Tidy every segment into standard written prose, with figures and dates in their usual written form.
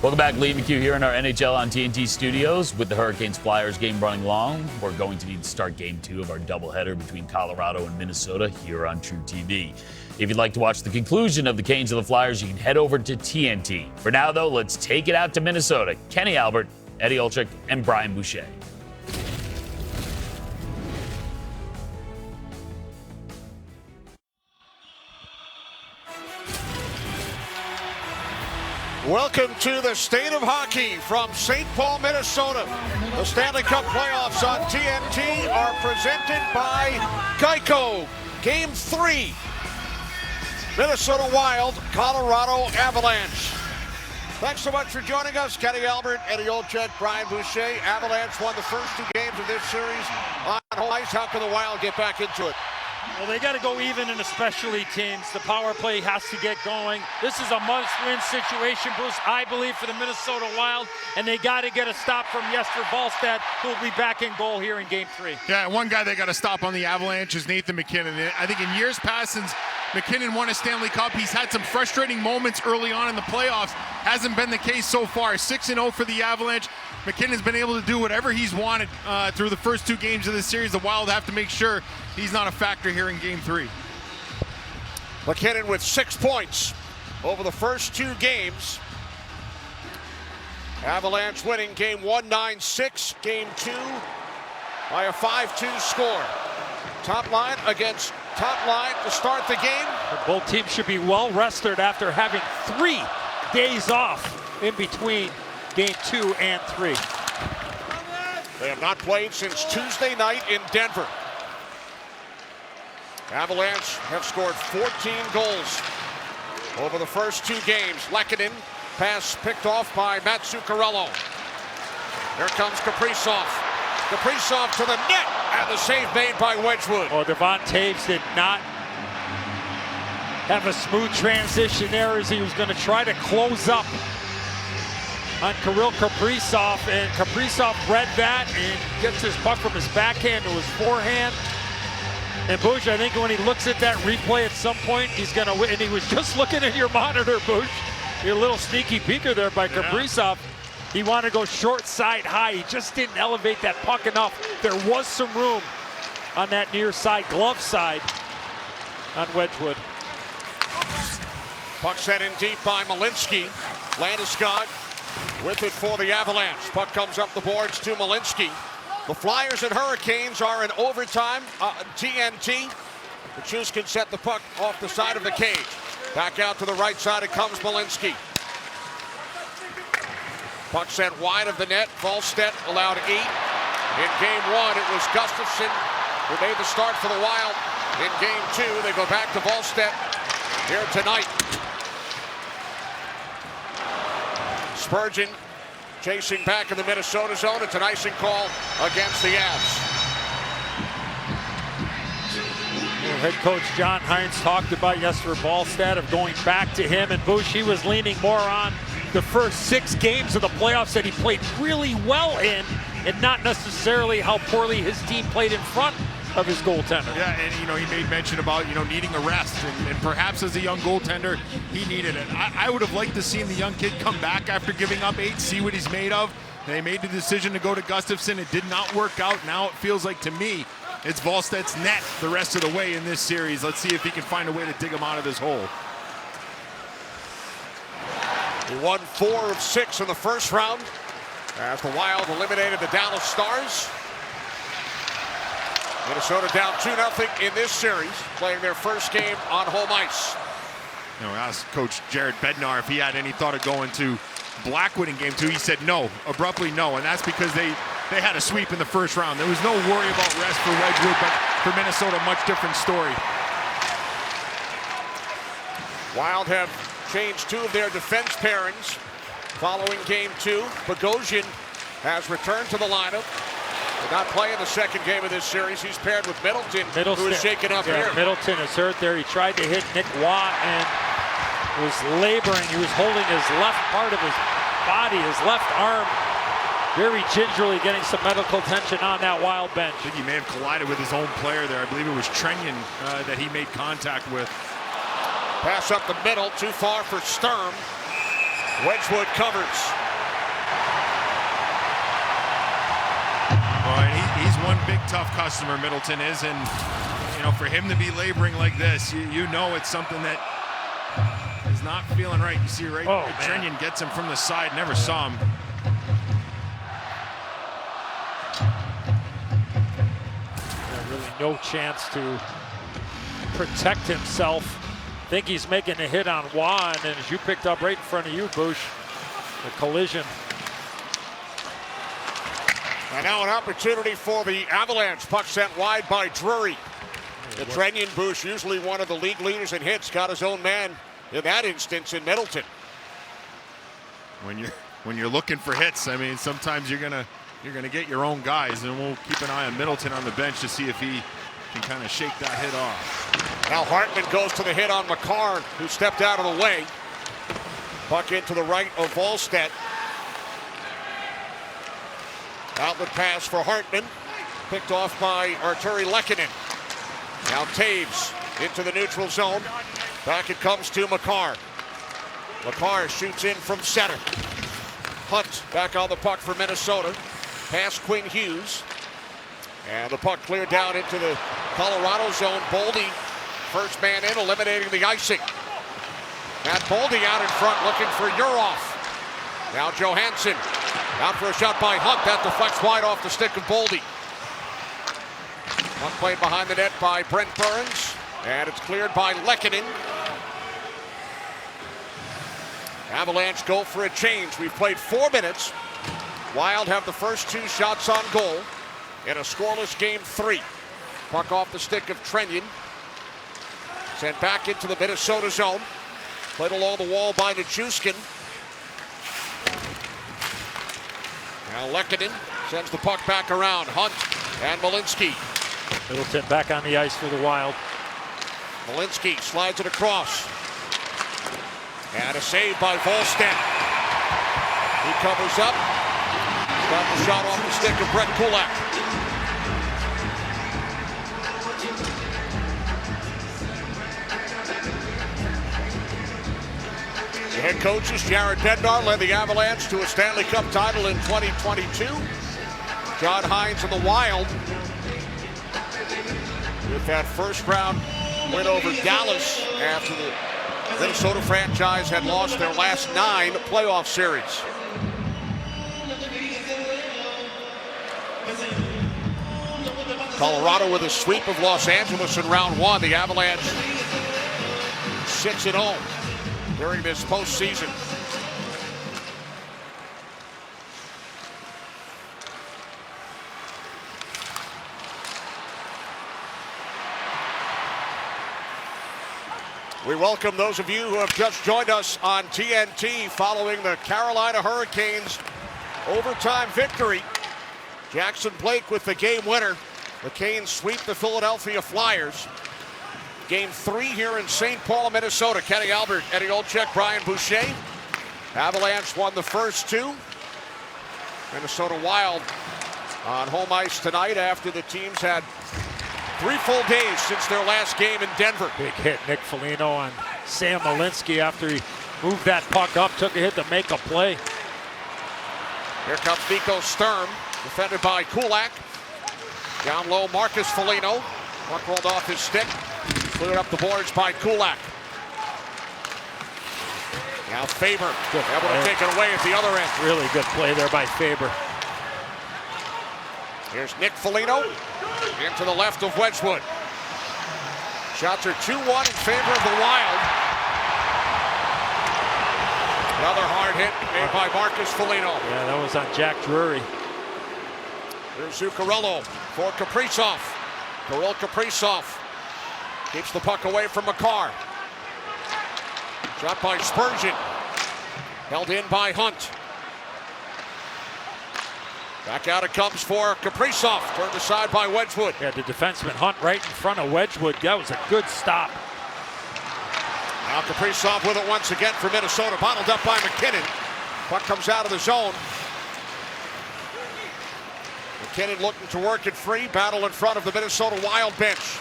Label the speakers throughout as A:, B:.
A: Welcome back, Lee McHugh here in our NHL on TNT studios. With the Hurricanes-Flyers game running long, we're going to need to start Game 2 of our doubleheader between Colorado and Minnesota here on True TV. If you'd like to watch the conclusion of the Canes and the Flyers, you can head over to TNT. For now, though, let's take it out to Minnesota. Kenny Albert, Eddie Olczyk, and Brian Boucher.
B: Welcome to the State of Hockey from St. Paul, Minnesota. The Stanley Cup playoffs on TNT are presented by Geico. Game 3. Minnesota Wild, Colorado Avalanche. Thanks so much for joining us. Kenny Albert, Eddie Olczyk, Brian Boucher. Avalanche won the first 2 games of this series on home ice. How can the Wild get back into it?
C: Well, they got to go even in the specialty teams. The power play has to get going. This is a must-win situation, Bruce, I believe, for the Minnesota Wild, and they got to get a stop from Jesper Wallstedt, who will be back in goal here in Game 3.
D: Yeah, one guy they got to stop on the Avalanche is Nathan MacKinnon. I think in years past, since MacKinnon won a Stanley Cup, he's had some frustrating moments early on in the playoffs. Hasn't been the case so far. 6-0 for the Avalanche. MacKinnon's been able to do whatever he's wanted through the first 2 games of this series. The Wild have to make sure he's not a factor here in Game 3.
B: MacKinnon with 6 points over the first 2 games. Avalanche winning Game 1, 9-6. Game 2 by a 5-2 score. Top line against top line to start the game.
C: Both teams should be well rested after having 3 days off in between Game 2 and 3.
B: They have not played since Tuesday night in Denver. Avalanche have scored 14 goals over the first 2 games. Lehkonen, pass picked off by Matt Zuccarello. Here comes Kaprizov. Kaprizov to the net, and the save made by Wedgwood.
C: Oh, Devon Taves did not have a smooth transition there as he was going to try to close up on Kirill Kaprizov, and Kaprizov read that and gets his puck from his backhand to his forehand. And Bush, I think when he looks at that replay at some point, he's going to win. And he was just looking at your monitor, Bush. Your little sneaky peeker there by Kaprizov. He wanted to go short side high. He just didn't elevate that puck enough. There was some room on that near side, glove side on Wedgwood.
B: Puck sent in deep by Malinsky. Landeskog with it for the Avalanche. Puck comes up the boards to Malinsky. The Flyers and Hurricanes are in overtime. TNT. The Chews can set the puck off the side of the cage. Back out to the right side, it comes Malinsky. Puck sent wide of the net. Wallstedt allowed 8. In Game 1, it was Gustafsson who made the start for the Wild. In Game 2, they go back to Wallstedt here tonight. Spurgeon chasing back in the Minnesota zone. It's an icing call against the Avs.
C: Head coach John Hines talked about Jesper Wallstedt of going back to him, and Bush, he was leaning more on the first 6 games of the playoffs that he played really well in, and not necessarily how poorly his team played in front of his goaltender.
D: Yeah, and he made mention about needing a rest, and perhaps as a young goaltender he needed it. I would have liked to see the young kid come back after giving up 8, see what he's made of. They made the decision to go to Gustafsson. It did not work out. Now it feels like, to me, it's Wallstedt's net the rest of the way in this series. Let's see if he can find a way to dig him out of this hole.
B: He won 4 of 6 in the first round as the Wild eliminated the Dallas Stars. Minnesota down 2-0 in this series, playing their first game on home ice.
D: Asked Coach Jared Bednar if he had any thought of going to Blackwood in Game 2. He said no, abruptly no, and that's because they had a sweep in the first round. There was no worry about rest for Wedgwood, but for Minnesota, much different story.
B: Wild have changed 2 of their defense pairings following Game 2. Bogosian has returned to the lineup. Did not play in the second game of this series. He's paired with Middleton, who is shaken up here.
C: Middleton is hurt there. He tried to hit Nick Watt and was laboring. He was holding his left part of his body, his left arm, very gingerly getting some medical attention on that Wild bench.
D: I think he may have collided with his own player there. I believe it was Trenyon that he made contact with.
B: Pass up the middle, too far for Sturm. Wedgwood covers.
D: Well, he's one big tough customer, Middleton is, and you know, for him to be laboring like this, you know it's something that is not feeling right. You see right, Trenyon gets him from the side, never saw him.
C: Really no chance to protect himself. I think he's making a hit on Juan, and as you picked up right in front of you, Bush, the collision.
B: And now an opportunity for the Avalanche. Puck sent wide by Drury. The Trenyon, Bush, usually one of the league leaders in hits, got his own man in that instance in Middleton.
D: When you're looking for hits, I mean, sometimes you're gonna get your own guys, and we'll keep an eye on Middleton on the bench to see if he can kind of shake that hit off.
B: Now Hartman goes to the hit on McCarr, who stepped out of the way. Puck into the right of Volstead. Outlet pass for Hartman, picked off by Arturi Lehkonen. Now Taves into the neutral zone. Back it comes to McCarr. McCarr shoots in from center. Hunt back on the puck for Minnesota. Past Quinn Hughes. And the puck cleared down into the Colorado zone. Boldy, first man in, eliminating the icing. Matt Boldy out in front looking for Urhoff. Now Johansson out for a shot by Hunt. That deflects wide off the stick of Boldy. Puck played behind the net by Brent Burns. And it's cleared by Lehkonen. Avalanche go for a change. We've played 4 minutes. Wild have the first 2 shots on goal in a scoreless game 3. Puck off the stick of Trenyon. Sent back into the Minnesota zone. Played along the wall by Nichushkin. Now Lehkonen sends the puck back around. Hunt and Malinsky.
C: Middleton back on the ice for the Wild.
B: Malinsky slides it across. And a save by Volstead. He covers up. Got the shot off the stick of Brett Kulak. The head coach is Jared Bednar, led the Avalanche to a Stanley Cup title in 2022. John Hines and the Wild with that first round win over Dallas after the Minnesota franchise had lost their last 9 playoff series. Colorado with a sweep of Los Angeles in round 1. The Avalanche 6-0 during this postseason. We welcome those of you who have just joined us on TNT following the Carolina Hurricanes overtime victory. Jackson Blake with the game winner. The Canes sweep the Philadelphia Flyers. Game 3 here in St. Paul, Minnesota. Kenny Albert, Eddie Olczyk, Brian Boucher. Avalanche won the first 2. Minnesota Wild on home ice tonight after the teams had 3 full days since their last game in Denver.
C: Big hit, Nick Foligno on Sam Malinsky after he moved that puck up, took a hit to make a play.
B: Here comes Nico Sturm, defended by Kulak. Down low, Marcus Foligno. Puck rolled off his stick. Cleared up the boards by Kulak. Now Faber able to take it away at the other end.
C: Really good play there by Faber.
B: Here's Nick Foligno into the left of Wedgwood. Shots are 2-1 in favor of the Wild. Another hard hit made by Marcus Foligno.
C: Yeah, that was on Jack Drury.
B: Here's Zuccarello for Kaprizov. Kirill Kaprizov keeps the puck away from McCarr. Shot by Spurgeon. Held in by Hunt. Back out it comes for Kaprizov. Turned aside by Wedgwood.
C: Yeah, the defenseman Hunt right in front of Wedgwood. That was a good stop.
B: Now Kaprizov with it once again for Minnesota. Bottled up by McKinnon. Puck comes out of the zone. McKinnon looking to work it free. Battle in front of the Minnesota Wild bench.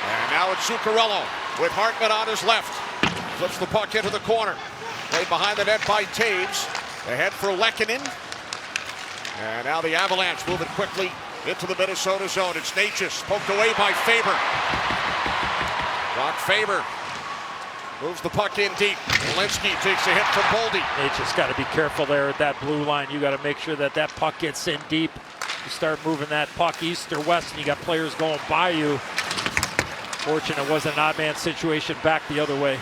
B: And now it's Zuccarello with Hartman on his left. Flips the puck into the corner. Played behind the net by Taves. Ahead for Lehkonen. And now the Avalanche moving quickly into the Minnesota zone. It's Natchez, poked away by Faber. Brock Faber moves the puck in deep. Walensky takes a hit from Boldy.
C: Natchez got to be careful there at that blue line. You got to make sure that that puck gets in deep. You start moving that puck east or west, and you got players going by you. Fortunate it wasn't an odd man situation back the other way.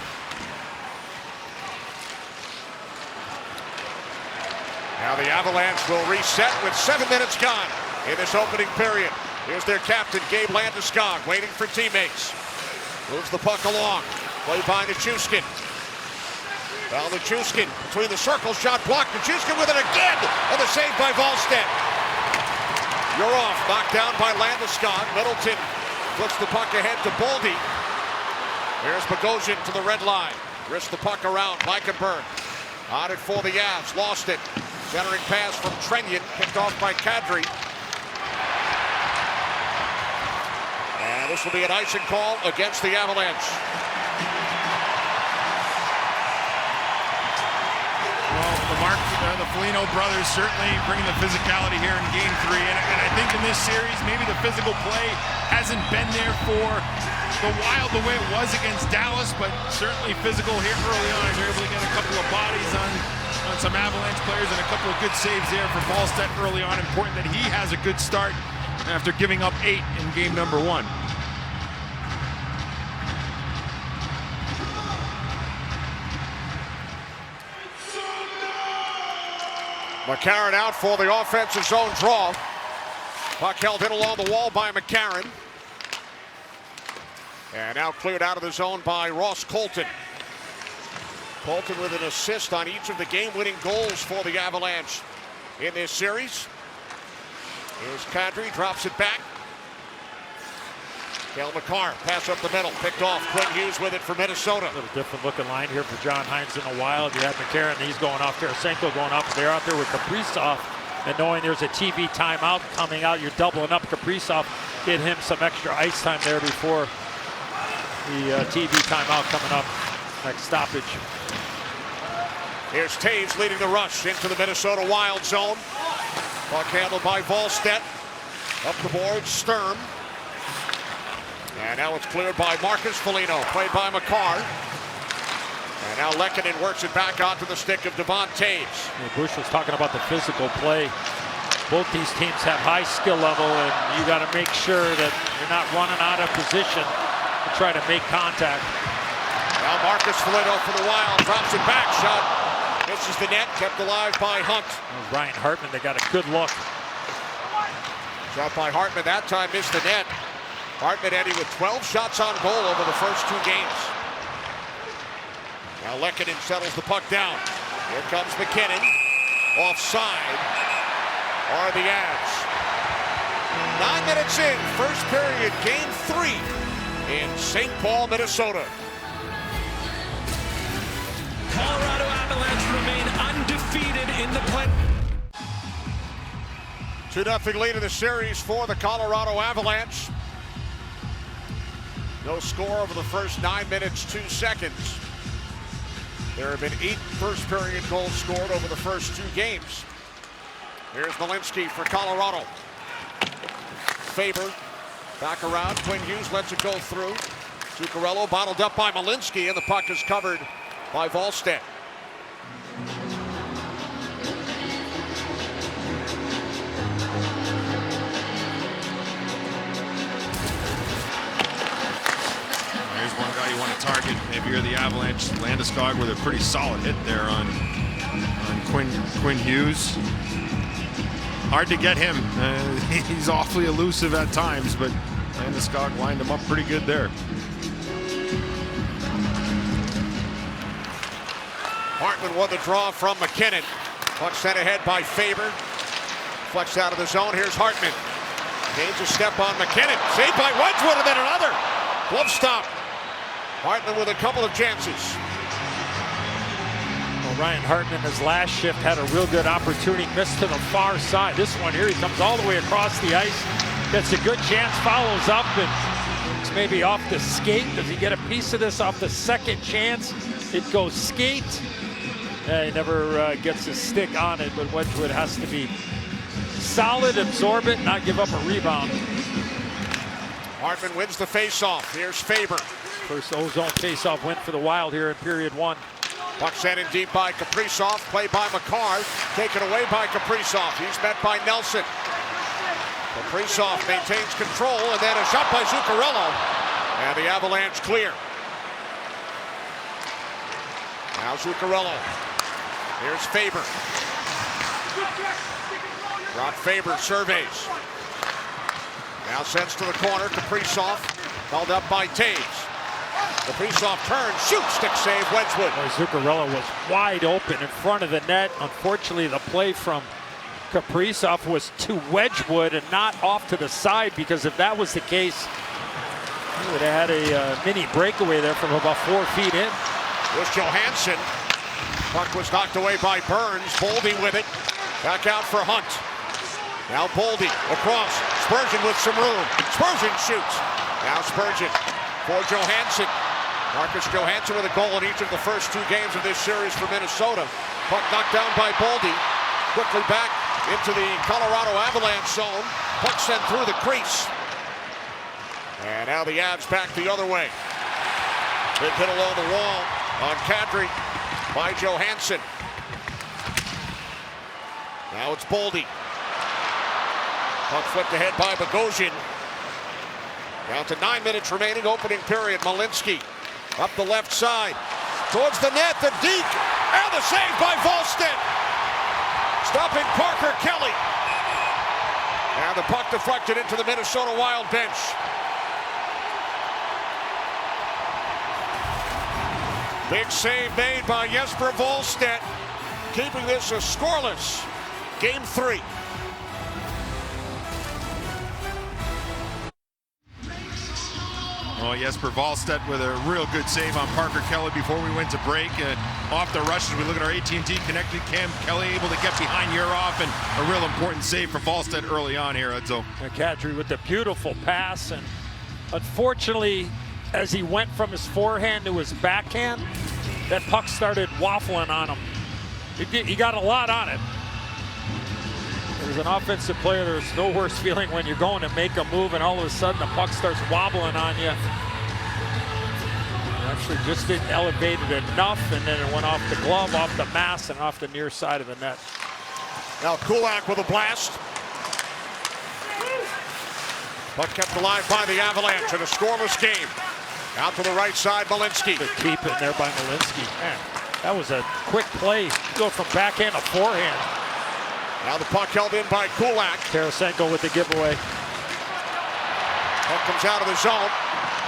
B: Now the Avalanche will reset with 7 minutes gone in this opening period. Here's their captain, Gabe Landeskog, waiting for teammates. Moves the puck along. Played by Nichushkin. Well, Nichushkin between the circles, shot blocked. Nichushkin with it again, and the save by Wallstedt. You're off, knocked down by Landeskog. Middleton flips the puck ahead to Boldy. Here's Bogosian to the red line. Wrists the puck around. Meichenberg on it for the Avs. Lost it. Centering pass from Trenyon, picked off by Kadri. And this will be an icing call against the Avalanche.
D: Well, the Foligno brothers certainly bringing the physicality here in Game 3. And I think in this series, maybe the physical play hasn't been there for the Wild the way it was against Dallas, but certainly physical here early on. They're able to get a couple of bodies on some Avalanche players and a couple of good saves there for Wallstedt early on. Important that he has a good start after giving up 8 in game number 1.
B: McCarron out for the offensive zone draw. Puck held in along the wall by McCarron. And now cleared out of the zone by Ross Colton. Colton with an assist on each of the game-winning goals for the Avalanche in this series. Here's Kadri, drops it back. Cale Makar, pass up the middle, picked off. Quinn Hughes with it for Minnesota.
C: A little different looking line here for John Hines in the Wild. You have McCarron, he's going off. Tarasenko going up. They're out there with Kaprizov. And knowing there's a TV timeout coming out, you're doubling up Kaprizov. Get him some extra ice time there before the TV timeout coming up. Next stoppage.
B: Here's Taves leading the rush into the Minnesota Wild zone. Puck handled by Wallstedt. Up the board, Sturm. And now it's cleared by Marcus Foligno, played by Makar. And now Lehkonen works it back onto the stick of Devon Taves.
C: Bush was talking about the physical play. Both these teams have high skill level, and you got to make sure that you're not running out of position to try to make contact.
B: Now Marcus Foligno for the Wild, drops it back, shot misses the net, kept alive by Hunt.
C: Ryan Hartman, they got a good look.
B: Shot by Hartman, that time missed the net. Hartman ending with 12 shots on goal over the first 2 games. Now Lehkonen settles the puck down. Here comes McKinnon. Offside are the Avs. 9 minutes in, first period, game 3 in St. Paul, Minnesota.
E: Colorado Avalanche remain undefeated in the play.
B: 2-0 lead in the series for the Colorado Avalanche. No score over the first 9 minutes, 2 seconds. There have been 8 first period goals scored over the first 2 games. Here's Walensky for Colorado. Faber back around. Quinn Hughes lets it go through. Zuccarello bottled up by Walensky, and the puck is covered by Wallstedt.
D: There's one guy you want to target. Maybe you're the Avalanche. Landeskog with a pretty solid hit there on Quinn Hughes. Hard to get him. He's awfully elusive at times, but Landeskog lined him up pretty good there.
B: Hartman won the draw from McKinnon. Puck sent ahead by Faber. Flex out of the zone. Here's Hartman. Gains a step on McKinnon. Saved by Wedgwood, and then another. Glove stop. Hartman with a couple of chances.
C: Well, Ryan Hartman, his last shift, had a real good opportunity. Missed to the far side. This one here, he comes all the way across the ice. Gets a good chance, follows up, and it's maybe off the skate. Does he get a piece of this off the second chance? It goes skate. He never gets his stick on it, but Wedgwood has to be solid, absorb it, not give up a rebound.
B: Hartman wins the face-off. Here's Faber.
C: First ozone face-off win for the Wild here in period 1.
B: Puck sent in deep by Kaprizov, played by McCarr, taken away by Kaprizov. He's met by Nelson. Kaprizov maintains control, and then a shot by Zuccarello. And the Avalanche clear. Now Zuccarello. Here's Faber. Brock Faber surveys. Now sends to the corner. Kaprizov held up by Taves. Kaprizov turns, shoots, stick save, Wedgwood.
C: Zuccarello was wide open in front of the net. Unfortunately, the play from Kaprizov was to Wedgwood and not off to the side, because if that was the case, he would have had a mini breakaway there from about 4 feet in.
B: Here's Johansson. Puck was knocked away by Burns. Boldy with it. Back out for Hunt. Now Boldy across. Spurgeon with some room. Spurgeon shoots. Now Spurgeon for Johansson. Marcus Johansson with a goal in each of the first 2 games of this series for Minnesota. Puck knocked down by Boldy. Quickly back into the Colorado Avalanche zone. Puck sent through the crease. And now the Avs back the other way. Big hit along the wall on Kadri by Johansson. Now it's Boldy. Puck flipped ahead by Bogosian. Down to 9 minutes remaining, opening period. Malinsky up the left side. Towards the net, the deke, and the save by Volstead. Stopping Parker Kelly. And the puck deflected into the Minnesota Wild bench. Big save made by Jesper Volstead, keeping this a scoreless Game 3.
D: Oh, Jesper Volstead with a real good save on Parker Kelly before we went to break. Off the rushes, we look at our AT&T connected cam. Kelly able to get behind Urov, and a real important save for Volstead early on here, Edzo.
C: Kadri with the beautiful pass, and unfortunately, as he went from his forehand to his backhand, that puck started waffling on him. He got a lot on it. As an offensive player, there's no worse feeling when you're going to make a move and all of a sudden the puck starts wobbling on you. Actually just didn't elevate it enough, and then it went off the glove, off the mask, and off the near side of the net.
B: Now Kulak with a blast. Puck kept alive by the Avalanche in a scoreless game. Out to the right side, Malinsky.
C: Good keep in there by Malinsky. Man, that was a quick play. Go from backhand to forehand.
B: Now the puck held in by Kulak.
C: Tarasenko with the giveaway.
B: Puck comes out of the zone,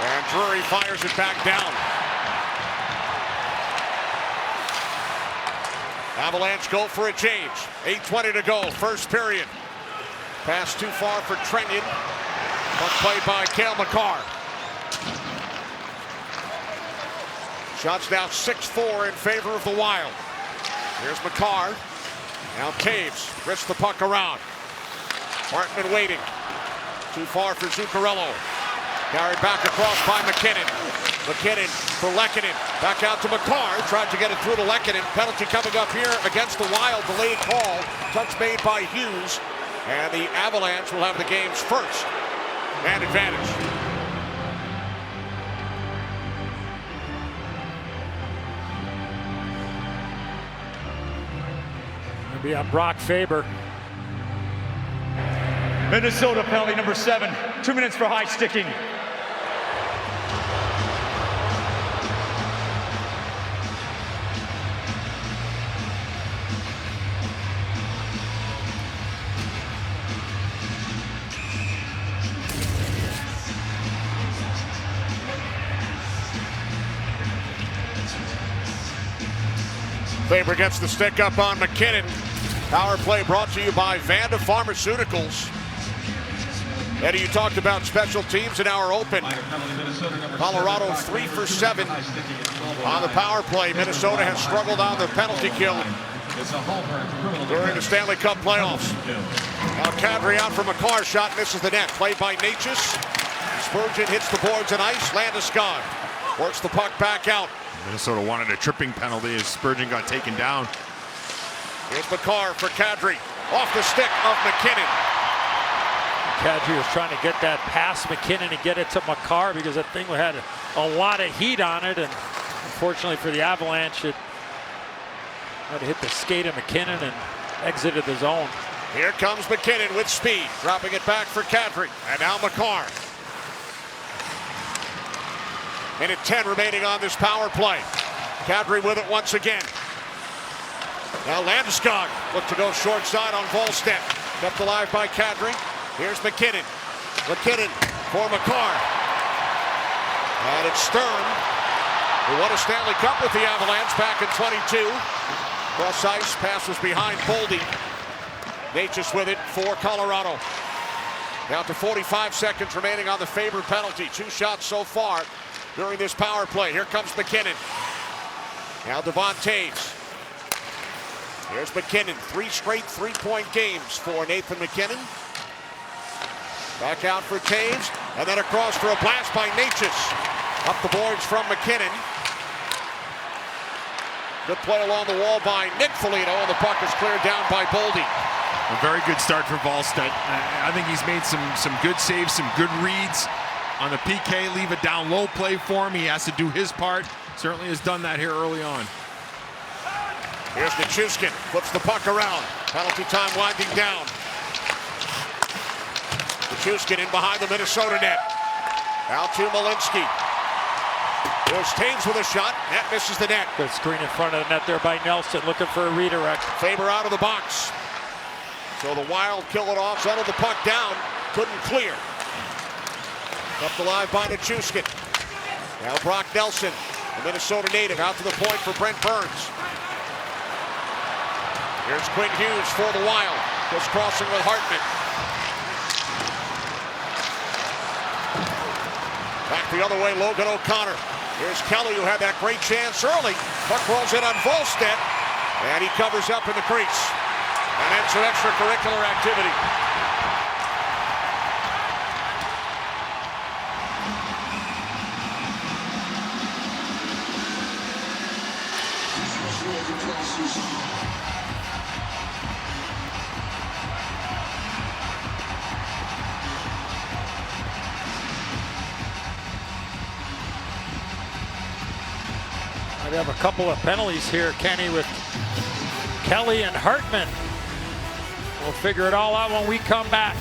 B: and Drury fires it back down. Avalanche go for a change. 8:20 to go, first period. Pass too far for Trenyon. Puck played by Cale Makar. Shots now 6-4 in favor of the Wild. Here's Makar. Now Taves wrists the puck around. Hartman waiting. Too far for Zuccarello. Carried back across by McKinnon. McKinnon for Lehkonen. Back out to Makar. Tried to get it through to Lehkonen. Penalty coming up here against the Wild. Delayed call. Touch made by Hughes. And the Avalanche will have the game's first man advantage.
C: Be on Brock Faber.
F: Minnesota penalty number 7. 2 minutes for high sticking.
B: Faber gets the stick up on McKinnon. Power play brought to you by Vanda Pharmaceuticals. Eddie, you talked about special teams in our open. Colorado 3 for 7 on the power play. Minnesota has struggled on the penalty kill during the Stanley Cup playoffs. Now Kadri out from Makar, shot misses the net. Played by Natchez. Spurgeon hits the boards and ice. Landeskog works the puck back out.
D: Minnesota wanted a tripping penalty as Spurgeon got taken down.
B: Here's McCarr for Kadri. Off the stick of McKinnon.
C: Kadri was trying to get that past McKinnon and get it to McCarr because that thing had a lot of heat on it, and unfortunately for the Avalanche, it had to hit the skate of McKinnon and exited the zone.
B: Here comes McKinnon with speed, dropping it back for Kadri, and now McCarr. Minute 10 remaining on this power play. Kadri with it once again. Now Landeskog look to go short side on Volstead. Kept alive by Kadri. Here's McKinnon. McKinnon for McCarr. And it's Stern, who won a Stanley Cup with the Avalanche back in 22. Cross ice, passes behind Boldy. Natchez with it for Colorado. Down to 45 seconds remaining on the Faber penalty. 2 shots so far during this power play. Here comes McKinnon. Now Devon Toews. Here's McKinnon. 3 straight 3-point games for Nathan McKinnon. Back out for Toews. And then across for a blast by Natchez. Up the boards from McKinnon. Good play along the wall by Nick Foligno, and the puck is cleared down by Boldy.
D: A very good start for Volstead. I think he's made some good saves, some good reads on the PK. Leave a down low play for him. He has to do his part. Certainly has done that here early on.
B: Here's Nichushkin, flips the puck around. Penalty time winding down. Nichushkin in behind the Minnesota net. Out to Malinsky. There's Toews with a shot. That misses the net.
C: Good screen in front of the net there by Nelson, looking for a redirect.
B: Faber out of the box. So the Wild kill it off, settled the puck down, couldn't clear. Kept alive by Nichushkin. Now Brock Nelson, the Minnesota native, out to the point for Brent Burns. Here's Quinn Hughes for the Wild, just crossing with Hartman. Back the other way, Logan O'Connor. Here's Kelly, who had that great chance early. Puck rolls in on Volstead, and he covers up in the crease. And then some extracurricular activity.
C: We have a couple of penalties here, Kenny, with Kelly and Hartman. We'll figure it all out when we come back.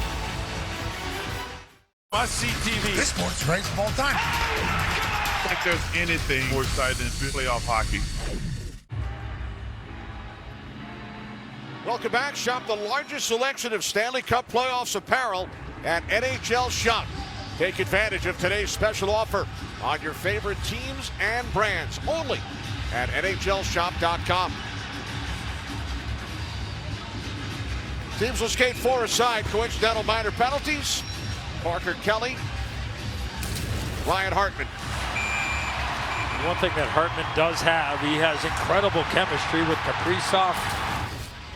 D: Must-see TV.
G: This sport's great of all time.
H: I don't think there's anything more exciting than playoff hockey.
B: Welcome back. Shop the largest selection of Stanley Cup playoffs apparel at NHL Shop. Take advantage of today's special offer on your favorite teams and brands only at NHLShop.com. Teams will skate 4 aside. Coincidental minor penalties. Parker Kelly, Ryan Hartman.
C: One thing that Hartman does have, he has incredible chemistry with Kaprizov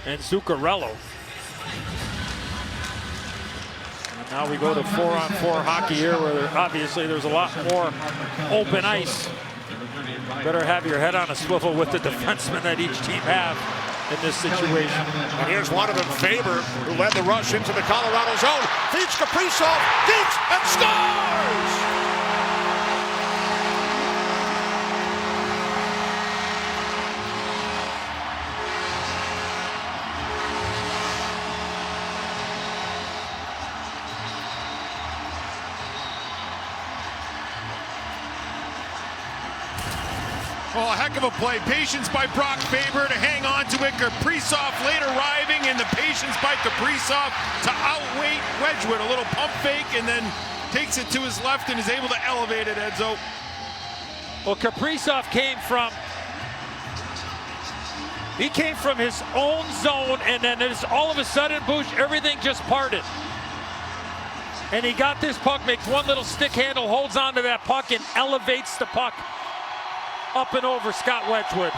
C: and Zuccarello. And now we go to 4-on-4 hockey here, where obviously there's a lot more open ice. Better have your head on a swivel with the defensemen that each team have in this situation.
B: And here's one of them, Faber, who led the rush into the Colorado zone. Feeds Kaprizov, deeps, and scores!
D: Oh, a heck of a play. Patience by Brock Faber to hang on to it. Kaprizov late arriving, and the patience by Kaprizov to outweight Wedgwood. A little pump fake, and then takes it to his left and is able to elevate it, Edzo.
C: Well, Kaprizov came from his own zone, and then all of a sudden, Bush, everything just parted. And he got this puck, makes one little stick handle, holds onto that puck, and elevates the puck up and over Scott Wedgwood.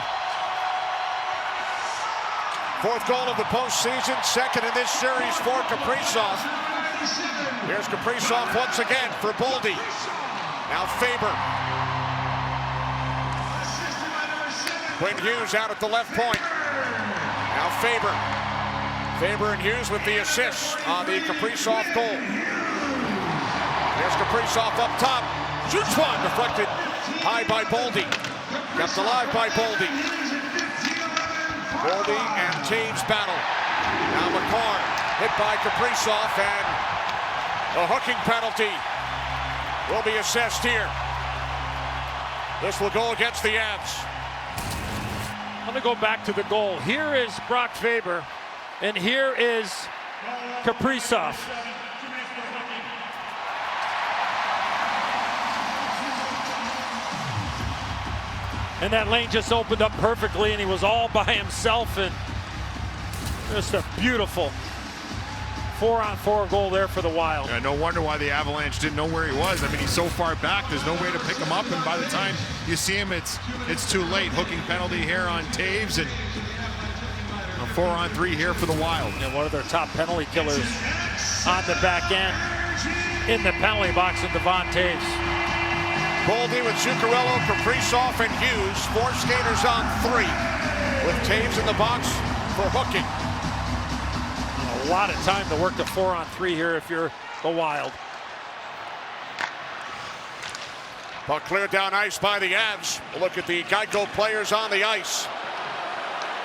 B: 4th goal of the postseason, 2nd in this series for Kaprizov. Here's Kaprizov once again for Boldy. Now Faber. Quinn Hughes out at the left point. Now Faber. Faber and Hughes with the assist on the Kaprizov goal. Here's Kaprizov up top. Shoots one. Deflected high by Boldy. Kept alive by Boldy. Boldy and Taves battle. Now McCarr hit by Kaprizov, and a hooking penalty will be assessed here. This will go against the Avs.
C: I'm going to go back to the goal. Here is Brock Faber, and here is Kaprizov. And that lane just opened up perfectly, and he was all by himself, and just a beautiful 4-on-4 goal there for the Wild.
D: Yeah, no wonder why the Avalanche didn't know where he was. I mean, he's so far back, there's no way to pick him up, and by the time you see him, it's too late. Hooking penalty here on Taves, and a 4-on-3 here for the Wild.
C: And one of their top penalty killers on the back end in the penalty box in Devon Taves.
B: Boldy with Zuccarello, Kaprizov, and Hughes. 4 skaters on 3 with Taves in the box for hooking.
C: A lot of time to work the 4-on-3 here if you're the Wild.
B: Puck cleared down ice by the Avs. Look at the Geico players on the ice.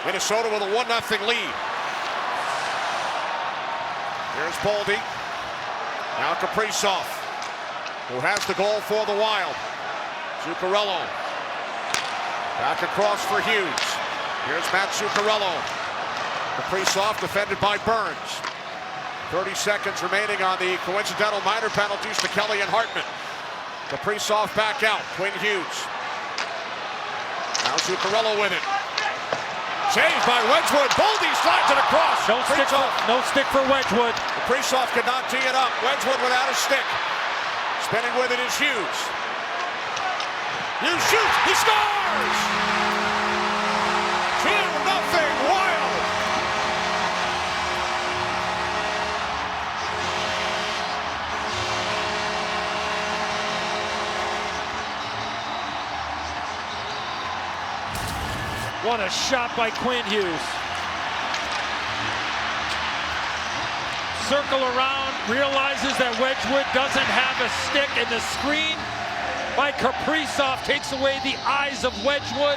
B: Minnesota with a 1-0 lead. Here's Boldy. Now Kaprizov, who has the goal for the Wild. Zuccarello. Back across for Hughes. Here's Matt Zuccarello. Kaprizov defended by Burns. 30 seconds remaining on the coincidental minor penalties to Kelly and Hartman. Kaprizov back out. Quinn Hughes. Now Zuccarello with it. Saved by Wedgwood. Boldy slides it across.
C: No stick for Wedgwood.
B: Kaprizov could not tee it up. Wedgwood without a stick. Spinning with it is Hughes. Hughes shoots. He scores! 2-0 Wild.
C: What a shot by Quinn Hughes. Circle around, realizes that Wedgwood doesn't have a stick, and the screen by Kaprizov takes away the eyes of Wedgwood,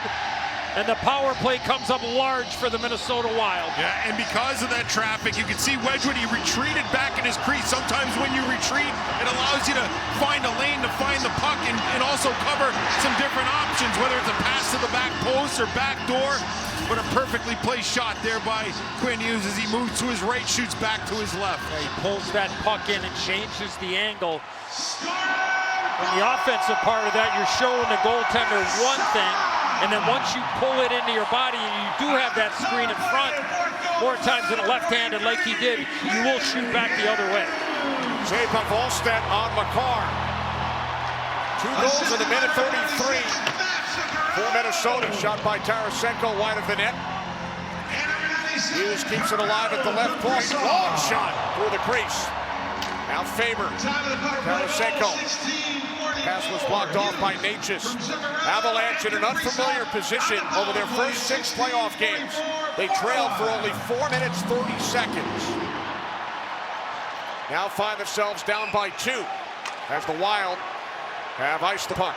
C: and the power play comes up large for the Minnesota Wild.
D: Yeah, and because of that traffic, you can see Wedgwood, he retreated back in his crease. Sometimes when you retreat, it allows you to find a lane to find the puck and also cover some different options, whether it's a pass to the back post or back door. But a perfectly placed shot there by Quinn Hughes as he moves to his right, shoots back to his left.
C: Yeah, he pulls that puck in and changes the angle. In the offensive part of that, you're showing the goaltender one thing, and then once you pull it into your body and you do have that screen in front, more times than a left-handed like he did, you will shoot back the other way.
B: Save by Volstead on McCarr. 2 goals in the minute 33 for Minnesota. Shot by Tarasenko wide of the net. Hughes keeps it alive at the left point. Long shot through the crease. Now Faber. Tarasenko. Pass was blocked off by Natchez. Avalanche in an unfamiliar position over their first 6 playoff games. They trailed for only 4 minutes, 30 seconds. Now find themselves down by 2 as the Wild have iced the puck.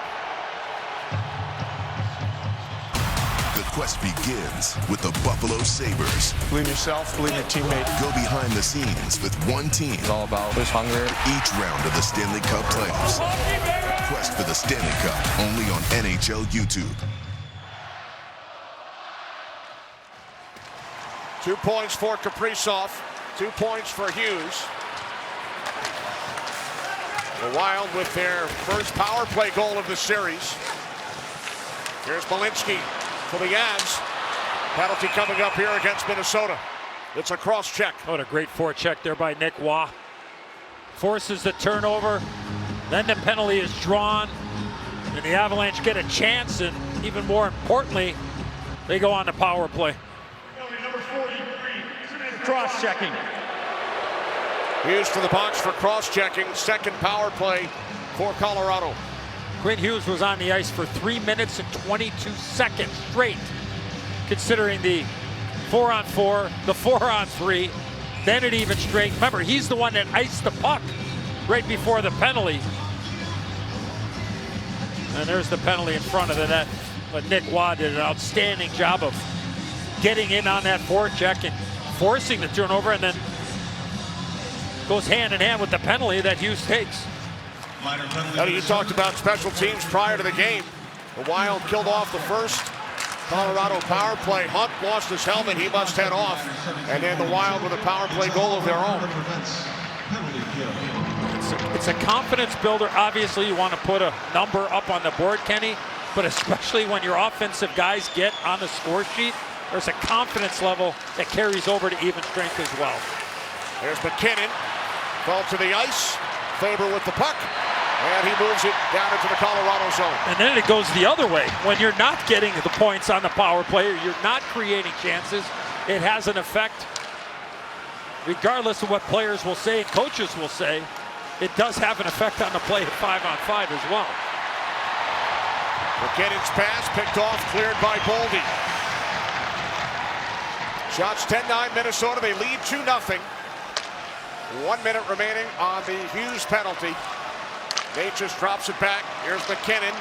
G: The quest begins with the Buffalo Sabres.
I: Believe in yourself, believe in your teammate.
G: Go behind the scenes with one team.
I: It's all about this hunger.
G: Each round of the Stanley Cup playoffs. Quest for the Stanley Cup, only on NHL YouTube.
B: 2 points for Kaprizov, 2 points for Hughes. The Wild with their first power play goal of the series. Here's Malinsky for the Avs. Penalty coming up here against Minnesota. It's a cross check.
C: What a great forecheck there by Nick Waugh. Forces the turnover. Then the penalty is drawn. And the Avalanche get a chance, and even more importantly, they go on the power play.
F: Number 43, cross-checking.
B: Hughes to the box for cross-checking. Second power play for Colorado.
C: Quinn Hughes was on the ice for 3 minutes and 22 seconds straight considering the 4-on-4, the 4-on-3, then at even strength. Remember, he's the one that iced the puck right before the penalty. And there's the penalty in front of the net. But Nick Waugh did an outstanding job of getting in on that forecheck and forcing the turnover, and then goes hand in hand with the penalty that Hughes takes.
B: You talked about special teams prior to the game. The Wild killed off the first Colorado power play. Hunt lost his helmet. He must head off. And then the Wild with a power play goal of their own.
C: It's a confidence builder. Obviously, you want to put a number up on the board, Kenny, but especially when your offensive guys get on the score sheet, there's a confidence level that carries over to even strength as well.
B: There's McKinnon. Fell to the ice. Faber with the puck. And he moves it down into the Colorado zone.
C: And then it goes the other way. When you're not getting the points on the power play, or you're not creating chances, it has an effect. Regardless of what players will say and coaches will say, it does have an effect on the play at 5-on-5 as well.
B: McKinnon's pass picked off, cleared by Boldy. Shots 10-9 Minnesota. They lead 2-0. 1 minute remaining on the Hughes penalty. Nate just drops it back. Here's McKinnon.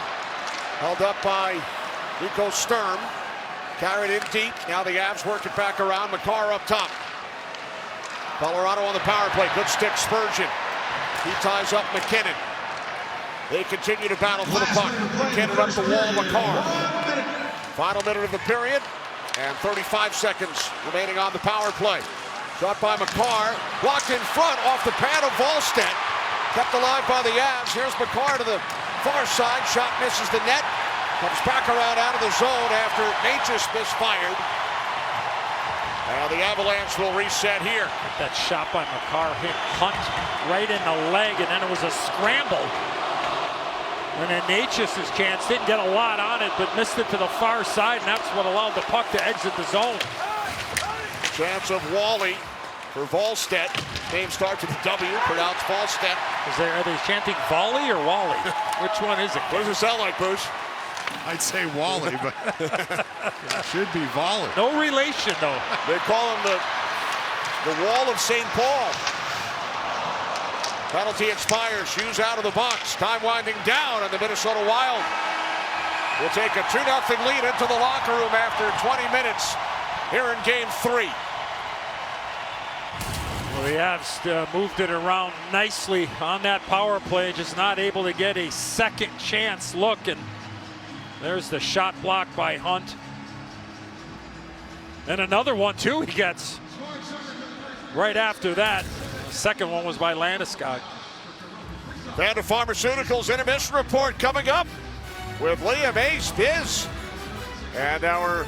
B: Held up by Nico Sturm. Carried in deep. Now the Avs work it back around. McCarr up top. Colorado on the power play. Good stick, Spurgeon. He ties up McKinnon. They continue to battle for the puck. McKinnon up the wall, McCarr. Final minute of the period. And 35 seconds remaining on the power play. Shot by McCarr. Blocked in front off the pad of Wallstedt. Kept alive by the Avs. Here's McCarr to the far side. Shot misses the net. Comes back around out of the zone after Natchez misfired. Now the Avalanche will reset here.
C: That shot by McCarr hit Hunt right in the leg, and then it was a scramble. And then Natchez's chance didn't get a lot on it, but missed it to the far side, and that's what allowed the puck to exit the zone.
B: Chance of Wally for Wallstedt. Name starts with a W, pronounced Wallstedt.
C: Are they chanting Volley or Wally? Which one is it?
B: What does it sound like, Bruce?
D: I'd say Wally, but it should be Volley.
C: No relation, though.
B: They call him the Wall of St. Paul. Penalty expires. Hughes out of the box. Time winding down, and the Minnesota Wild will take a 2-0 lead into the locker room after 20 minutes here in Game 3.
C: Well, the Avs moved it around nicely on that power play, just not able to get a second chance look. And there's the shot blocked by Hunt. And another one, too, he gets right after that. The second one was by Landeskog.
B: Panda Pharmaceuticals intermission report coming up with Liam Ace Biz and our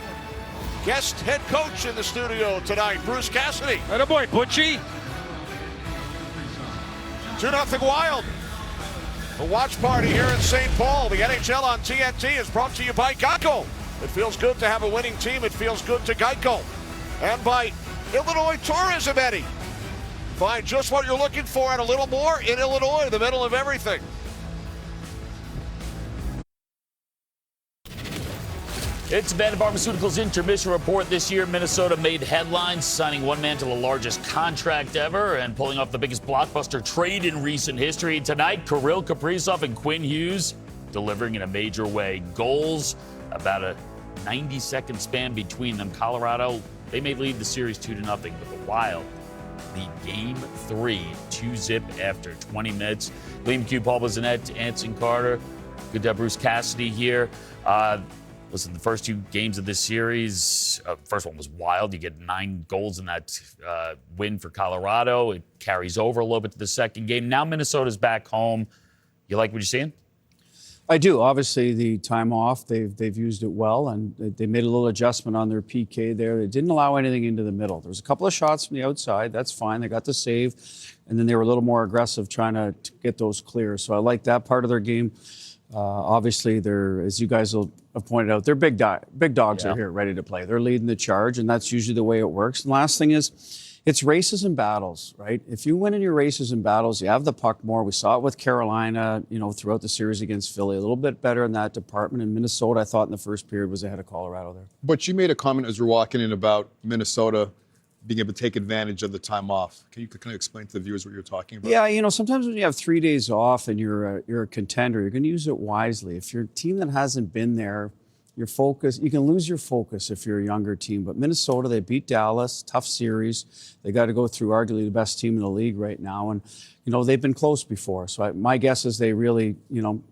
B: guest head coach in the studio tonight, Bruce Cassidy.
C: Attaboy, Butchie.
B: 2-0 Wild. A watch party here in St. Paul. The NHL on TNT is brought to you by Geico. It feels good to have a winning team. It feels good to Geico. And by Illinois Tourism, Eddie. Find just what you're looking for and a little more in Illinois, the middle of everything.
A: It's Panda Pharmaceuticals intermission report. This year, Minnesota made headlines, signing one man to the largest contract ever and pulling off the biggest blockbuster trade in recent history. Tonight, Kirill Kaprizov and Quinn Hughes delivering in a major way. Goals, about a 90-second span between them. Colorado, they may lead the series 2-0, but the Wild lead Game 3, 2-zip after 20 minutes. Liam Q, Paul Bazinet, Anson Carter. Good to have Bruce Cassidy here. Listen, the first 2 games of this series, first one was wild. You get 9 goals in that win for Colorado. It carries over a little bit to the second game. Now Minnesota's back home. You like what you're seeing?
J: I do. Obviously, the time off, they've used it well, and they made a little adjustment on their PK there. They didn't allow anything into the middle. There was a couple of shots from the outside. That's fine. They got the save, and then they were a little more aggressive trying to get those clear. So I like that part of their game. Obviously, they're, as you guys will have pointed out, they're big dogs are here ready to play. They're leading the charge, and that's usually the way it works. And last thing is, It's races and battles, right? If you win in your races and battles, you have the puck more. We saw it with Carolina, throughout the series against Philly. A little bit better in that department. And Minnesota, I thought in the first period was ahead of Colorado there.
K: But you made a comment as we're walking in about Minnesota being able to take advantage of the time off. Can you kind of explain to the viewers what you're talking about?
J: Yeah, sometimes when you have 3 days off and you're a contender, you're going to use it wisely. If you're a team that hasn't been there, your focus, you can lose your focus if you're a younger team. But Minnesota, they beat Dallas, tough series. They got to go through arguably the best team in the league right now. And, they've been close before. So my guess is they really,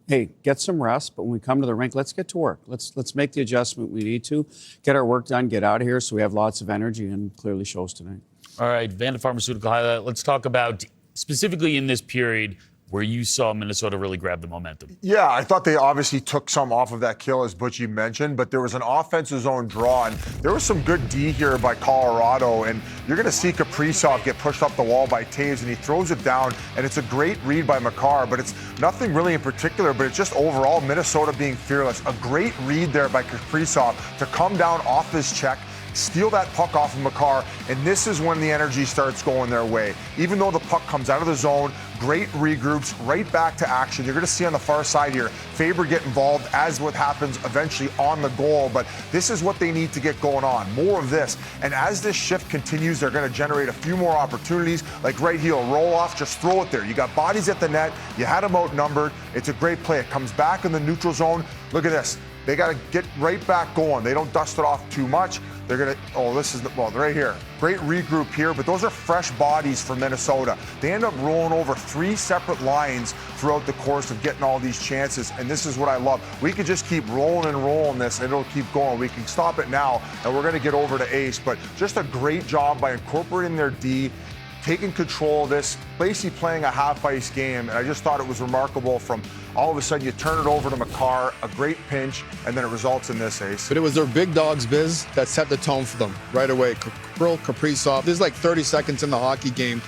J: hey, get some rest. But when we come to the rink, let's get to work. Let's make the adjustment we need to, get our work done, get out of here so we have lots of energy, and clearly shows tonight.
A: All right, Vanda Pharmaceutical highlight. Let's talk about specifically in this period where you saw Minnesota really grab the momentum.
I: Yeah, I thought they obviously took some off of that kill, as Butchie mentioned, but there was an offensive zone draw, and there was some good D here by Colorado, and you're going to see Kaprizov get pushed up the wall by Taves, and he throws it down, and it's a great read by Makar, but it's nothing really in particular, but it's just overall Minnesota being fearless. A great read there by Kaprizov to come down off his check, steal that puck off of Makar, and this is when the energy starts going their way. Even though the puck comes out of the zone, great regroups, right back to action. You're going to see on the far side here, Faber get involved as what happens eventually on the goal, but this is what they need to get going on. More of this. And as this shift continues, they're going to generate a few more opportunities, like right heel, roll off, just throw it there. You got bodies at the net. You had them outnumbered. It's a great play. It comes back in the neutral zone. Look at this. They got to get right back going. They don't dust it off too much. They're going to, right here. Great regroup here, but those are fresh bodies for Minnesota. They end up rolling over 3 separate lines throughout the course of getting all these chances, and this is what I love. We could just keep rolling and rolling this, and it'll keep going. We can stop it now, and we're going to get over to Ace, but just a great job by incorporating their D, taking control of this, basically playing a half-ice game, and I just thought it was remarkable from all of a sudden you turn it over to Makar, a great pinch, and then it results in this, Ace.
K: But it was their big dogs, Biz, that set the tone for them right away. Kaprizov, there's like 30 seconds in the hockey game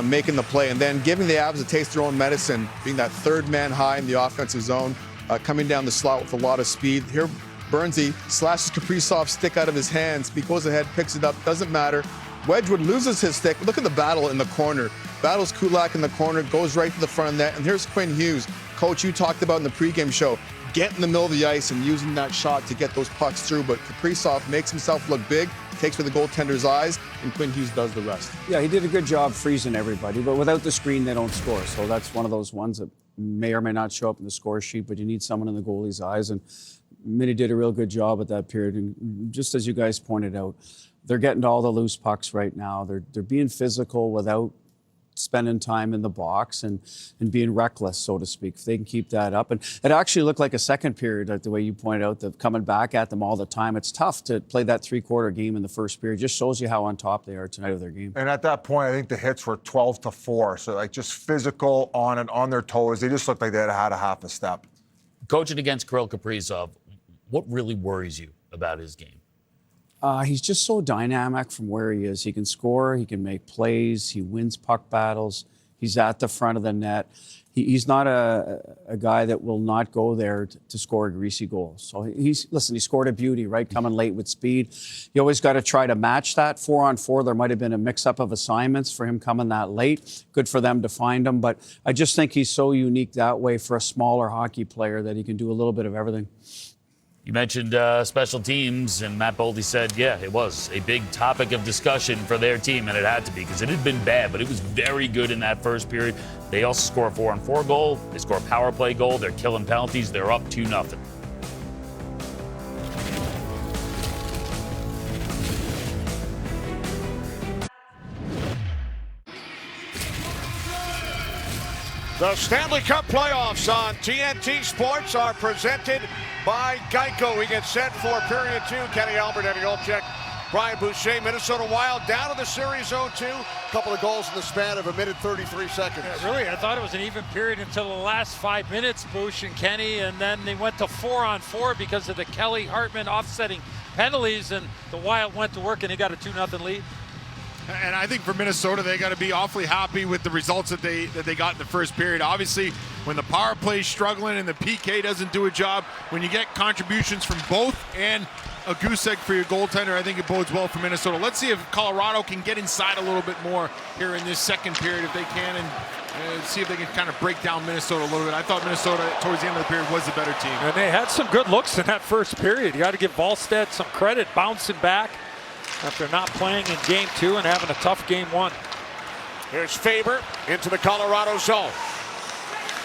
K: making the play, and then giving the Avs a taste of their own medicine, being that third man high in the offensive zone, coming down the slot with a lot of speed. Here, Bernsey slashes Kaprizov's stick out of his hands. He goes ahead, picks it up, doesn't matter. Wedgwood loses his stick. Look at the battle in the corner. Battles Kulak in the corner, goes right to the front of the net. And here's Quinn Hughes. Coach, you talked about in the pregame show, get in the middle of the ice and using that shot to get those pucks through. But Kaprizov makes himself look big, takes for the goaltender's eyes, and Quinn Hughes does the rest.
J: Yeah, he did a good job freezing everybody, but without the screen, they don't score. So that's one of those ones that may or may not show up in the score sheet, but you need someone in the goalie's eyes. And Minnie did a real good job at that period. And just as you guys pointed out, they're getting to all the loose pucks right now. They're being physical without spending time in the box and being reckless, so to speak. If they can keep that up. And it actually looked like a second period, like the way you pointed out, the coming back at them all the time. It's tough to play that three-quarter game in the first period. It just shows you how on top they are tonight of their game.
I: And at that point, I think the hits were 12-4. So like just physical on their toes. They just looked like they had a half a step.
A: Coaching against Kirill Kaprizov, what really worries you about his game?
J: He's just so dynamic from where he is. He can score, he can make plays, he wins puck battles, he's at the front of the net. He's not a guy that will not go there to score a greasy goal. So he scored a beauty, right? Coming late with speed. You always got to try to match that 4-on-4. There might have been a mix-up of assignments for him coming that late. Good for them to find him. But I just think he's so unique that way for a smaller hockey player that he can do a little bit of everything.
A: You mentioned special teams, and Matt Boldy said, yeah, it was a big topic of discussion for their team, and it had to be because it had been bad, but it was very good in that first period. They also score a 4-on-4 goal. They score a power play goal. They're killing penalties. They're up 2-0.
B: The Stanley Cup playoffs on TNT Sports are presented by Geico. We get set for period 2. Kenny Albert, Eddie Olczyk, Brian Boucher. Minnesota Wild down to the series 0-2. A couple of goals in the span of a minute 33 seconds.
C: Yeah, really, I thought it was an even period until the last 5 minutes, Bouch and Kenny, and then they went to 4-on-4 because of the Kelly Hartman offsetting penalties, and the Wild went to work and they got a 2-0 lead.
D: And I think for Minnesota, they got to be awfully happy with the results that they got in the first period. Obviously, when the power play's struggling and the PK doesn't do a job, when you get contributions from both and a goose egg for your goaltender. I think it bodes well for Minnesota. Let's see if Colorado can get inside a little bit more here in this second period if they can, and see if they can kind of break down Minnesota a little bit. I thought Minnesota towards the end of the period was the better team.
C: And they had some good looks in that first period. You got to give Wallstedt some credit, bouncing back after not playing in game 2 and having a tough game 1.
B: Here's Faber into the Colorado zone.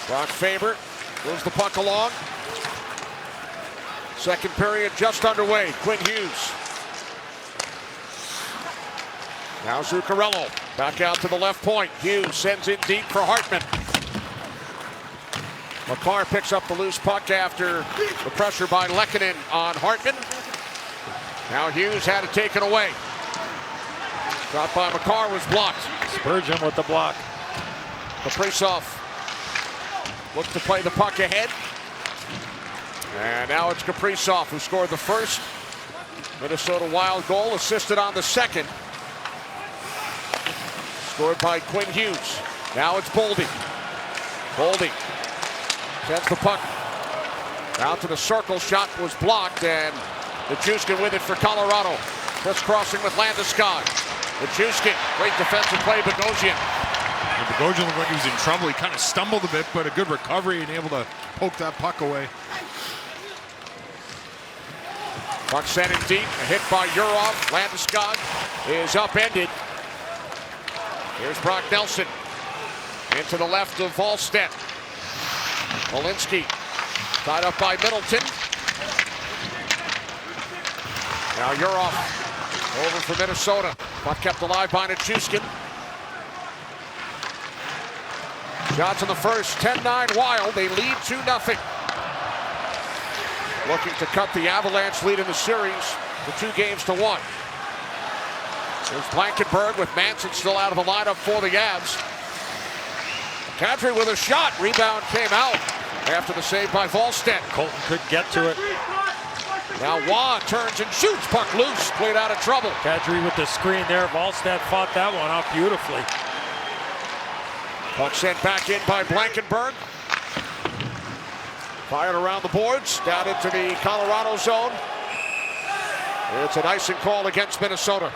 B: Brock Faber moves the puck along. Second period just underway. Quinn Hughes. Now Zuccarello back out to the left point. Hughes sends it deep for Hartman. Makar picks up the loose puck after the pressure by Lehkonen on Hartman. Now Hughes had it taken away. Shot by Makar was blocked.
C: Spurgeon with the block.
B: Kaprizov looks to play the puck ahead. And now it's Kaprizov who scored the first Minnesota Wild goal, assisted on the second. Scored by Quinn Hughes. Now it's Boldy. Boldy sends the puck out to the circle. Shot was blocked, and Nichushkin with it for Colorado. Just crossing with Landeskog. Nichushkin, great defensive play, Bogosian.
D: Bogosian looked like he was in trouble. He kind of stumbled a bit, but a good recovery and able to poke that puck away.
B: Puck sent in deep, a hit by Urov. Landeskog is upended. Here's Brock Nelson into the left of Wallstedt. Walensky tied up by Middleton. Now Urov over for Minnesota. Puck kept alive by Nichushkin. Shots in the first, 10-9 Wild. They lead 2-0. Looking to cut the Avalanche lead in the series to 2-1. There's Blankenberg with Manson still out of the lineup for the Avs. Kadri with a shot. Rebound came out after the save by Wallstedt.
C: Colton could get to it.
B: Now Waugh turns and shoots. Puck loose. Played out of trouble.
C: Kadri with the screen there. Wallstedt fought that one off beautifully.
B: Puck sent back in by Blankenberg. Fired around the boards, down into the Colorado zone. It's an icing call against Minnesota.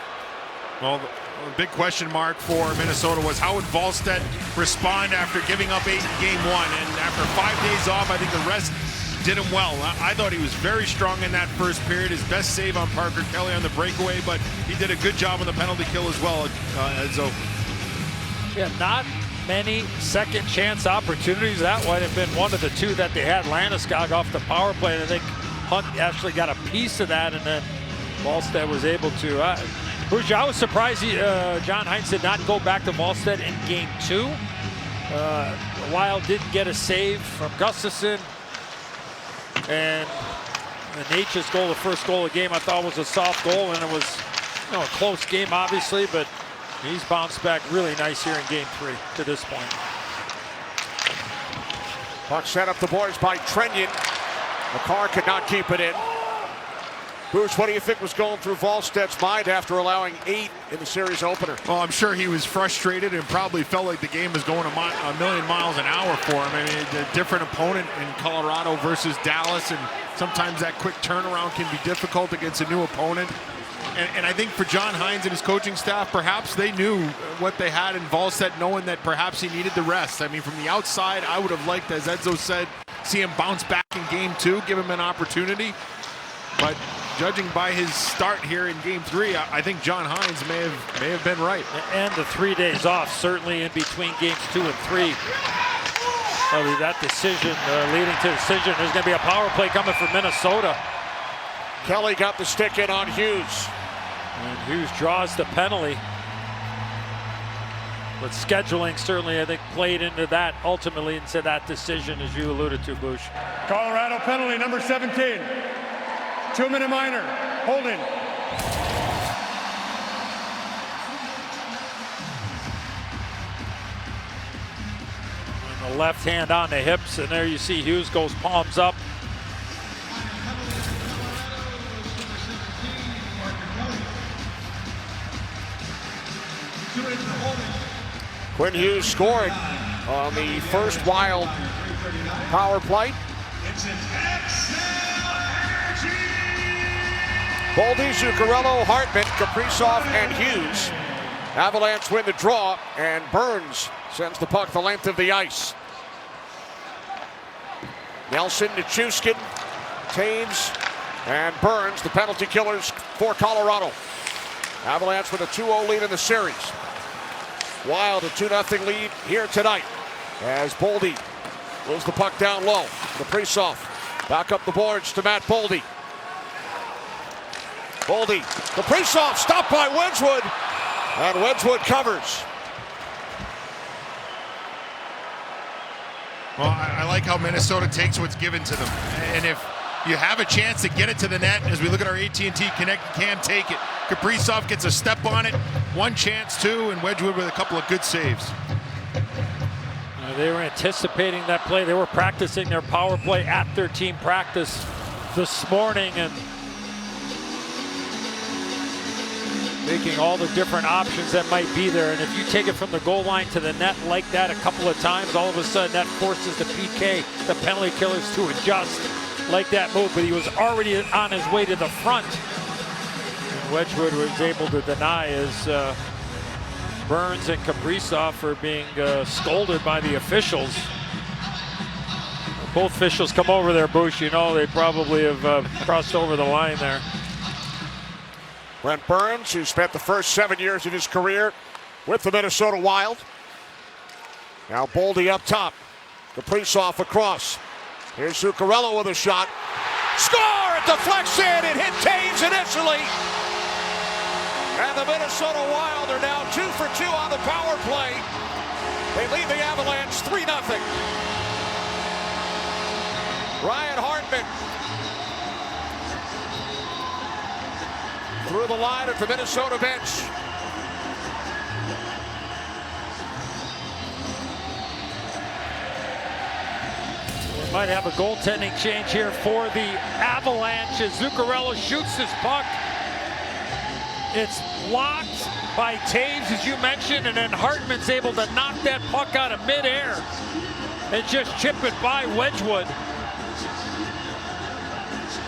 D: Well, the big question mark for Minnesota was how would Wallstedt respond after giving up 8 in game 1? And after 5 days off, I think the rest did him well. I thought he was very strong in that first period. His best save on Parker Kelly on the breakaway, but he did a good job on the penalty kill as well, Edzo.
C: Yeah, not many second chance opportunities. That might have been one of the 2 that they had. Landeskog off the power play, and I think Hunt actually got a piece of that, and then Wallstedt was able to. I was surprised John Hines did not go back to Wallstedt in game 2. The Wild didn't get a save from Gustafsson, and Nature's goal, the first goal of the game, I thought was a soft goal, and it was a close game, obviously, but he's bounced back really nice here in game 3 to this point.
B: Puck set up the boards by Trenyon. Makar could not keep it in. Bruce, what do you think was going through Wallstedt's mind after allowing 8 in the series opener?
D: Well, I'm sure he was frustrated and probably felt like the game was going a million miles an hour for him. I mean, a different opponent in Colorado versus Dallas, and sometimes that quick turnaround can be difficult against a new opponent. And I think for John Hines and his coaching staff, perhaps they knew what they had in Wallstedt, knowing that perhaps he needed the rest. I mean, from the outside, I would have liked, as Edzo said, see him bounce back in game 2, give him an opportunity. But judging by his start here in game 3, I think John Hines may have been right.
C: And the 3 days off, certainly in between games 2 and 3. That decision leading to the decision. There's going to be a power play coming for Minnesota.
B: Kelly got the stick in on Hughes.
C: And Hughes draws the penalty. But scheduling certainly, I think, played into that ultimately into that decision, as you alluded to, Bush.
F: Colorado penalty number 17. 2-minute minor. Holding.
C: And the left hand on the hips, and there you see Hughes goes palms up.
B: Quinn Hughes scored on the first Wild power play. Boldy, Zuccarello, Hartman, Kaprizov, and Hughes. Avalanche win the draw, and Burns sends the puck the length of the ice. Nelson, Nichushkin, Taves, and Burns, the penalty killers for Colorado. Avalanche with a 2-0 lead in the series. Wild a 2-0 lead here tonight as Boldy moves the puck down low. Kaprizov back up the boards to Matt Boldy. Boldy, Kaprizov stopped by Wedgwood, and Wedgwood covers.
D: Well, I like how Minnesota takes what's given to them. And if you have a chance to get it to the net, as we look at our AT&T Connect, you can take it. Kaprizov gets a step on it, one chance, two, and Wedgwood with a couple of good saves.
C: They were anticipating that play. They were practicing their power play at their team practice this morning and making all the different options that might be there. And if you take it from the goal line to the net like that a couple of times, all of a sudden that forces the PK, the penalty killers, to adjust like that move. But he was already on his way to the front. And Wedgwood was able to deny as Burns and Kaprizov are being scolded by the officials. Both officials come over there, Bush. You know they probably have crossed over the line there.
B: Brent Burns, who spent the first 7 years of his career with the Minnesota Wild. Now Boldy up top. Kaprizov across. Here's Zuccarello with a shot. Score! It deflects in. It hit Taves initially. And the Minnesota Wild are now 2 for 2 on the power play. They lead the Avalanche 3-0. Ryan Hartman through the line at the Minnesota bench.
C: We might have a goaltending change here for the Avalanche as Zuccarello shoots this puck. It's blocked by Taves, as you mentioned, and then Hartman's able to knock that puck out of midair and just chip it by Wedgwood.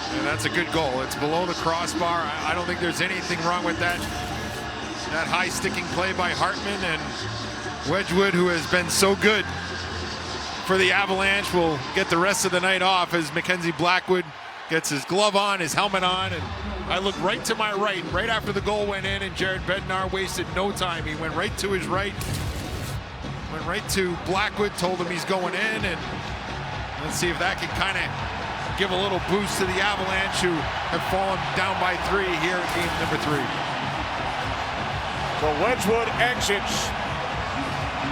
D: And that's a good goal. It's below the crossbar. I don't think there's anything wrong with that. That high sticking play by Hartman, and Wedgwood, who has been so good for the Avalanche, will get the rest of the night off as Mackenzie Blackwood gets his glove on, his helmet on, and I looked right to my right after the goal went in, and Jared Bednar wasted no time. He went right to his right, went right to Blackwood, told him he's going in, and let's see if that can kind of give a little boost to the Avalanche, who have fallen down by 3 here in game number 3.
B: So Wedgwood exits,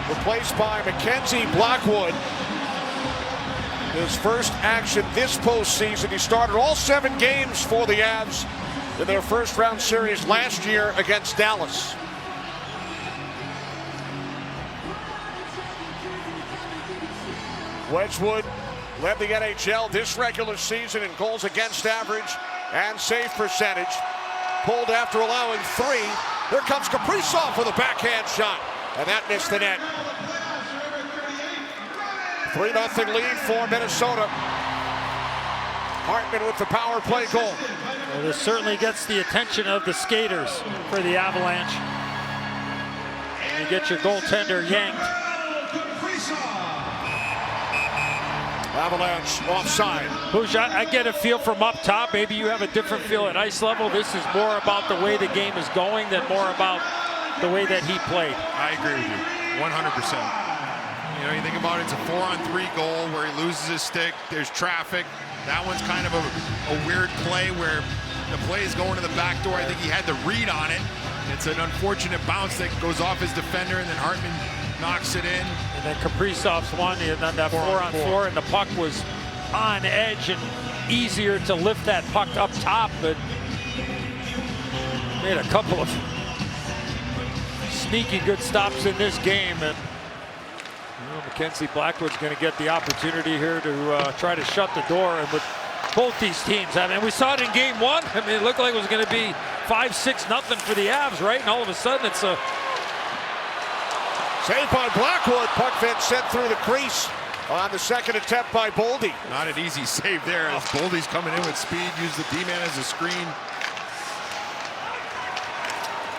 B: replaced by Mackenzie Blackwood. His first action this postseason. He started all 7 games for the Avs in their first round series last year against Dallas. Wedgwood led the NHL this regular season in goals against average and save percentage. Pulled after allowing 3. Here comes Kaprizov with a backhand shot, and that missed the net. 3-0 lead for Minnesota. Hartman with the power play goal.
C: Well, this certainly gets the attention of the skaters for the Avalanche. And you get your goaltender yanked.
B: Avalanche offside.
C: Bush, I get a feel from up top. Maybe you have a different feel at ice level. This is more about the way the game is going than more about the way that he played.
D: I agree with you, 100%. You know, you think about it, it's a 4-on-3 goal where he loses his stick. There's traffic. That one's kind of a weird play where the play is going to the back door. I think he had the read on it. It's an unfortunate bounce that goes off his defender, and then Hartman knocks it in.
C: And then Kaprizov's one, and then that 4-on-4, and the puck was on edge and easier to lift that puck up top, but made a couple of sneaky good stops in this game. And Mackenzie Blackwood's going to get the opportunity here to try to shut the door. And with both these teams, I mean, we saw it in game 1. I mean, it looked like it was going to be 5-6-0 for the Avs, right? And all of a sudden, it's a
B: save by Blackwood. Puck then sent through the crease on the second attempt by Boldy.
D: Not an easy save there as Boldy's coming in with speed, used the D-man as a screen.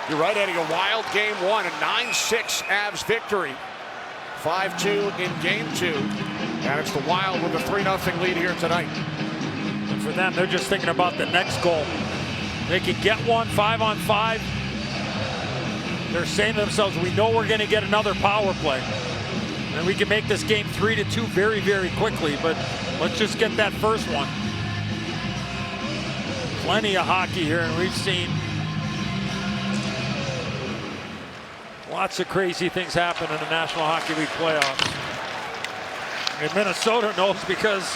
B: You're right, Eddie, a wild game one, a 9-6 Avs victory. 5-2 in game two. And it's the Wild with a 3-0 lead here tonight.
C: And for them, they're just thinking about the next goal. They can get one 5-on-5. They're saying to themselves, we know we're going to get another power play. And we can make this game 3-2 very, very quickly, but let's just get that first one. Plenty of hockey here, and we've seen lots of crazy things happen in the National Hockey League playoffs. And Minnesota knows because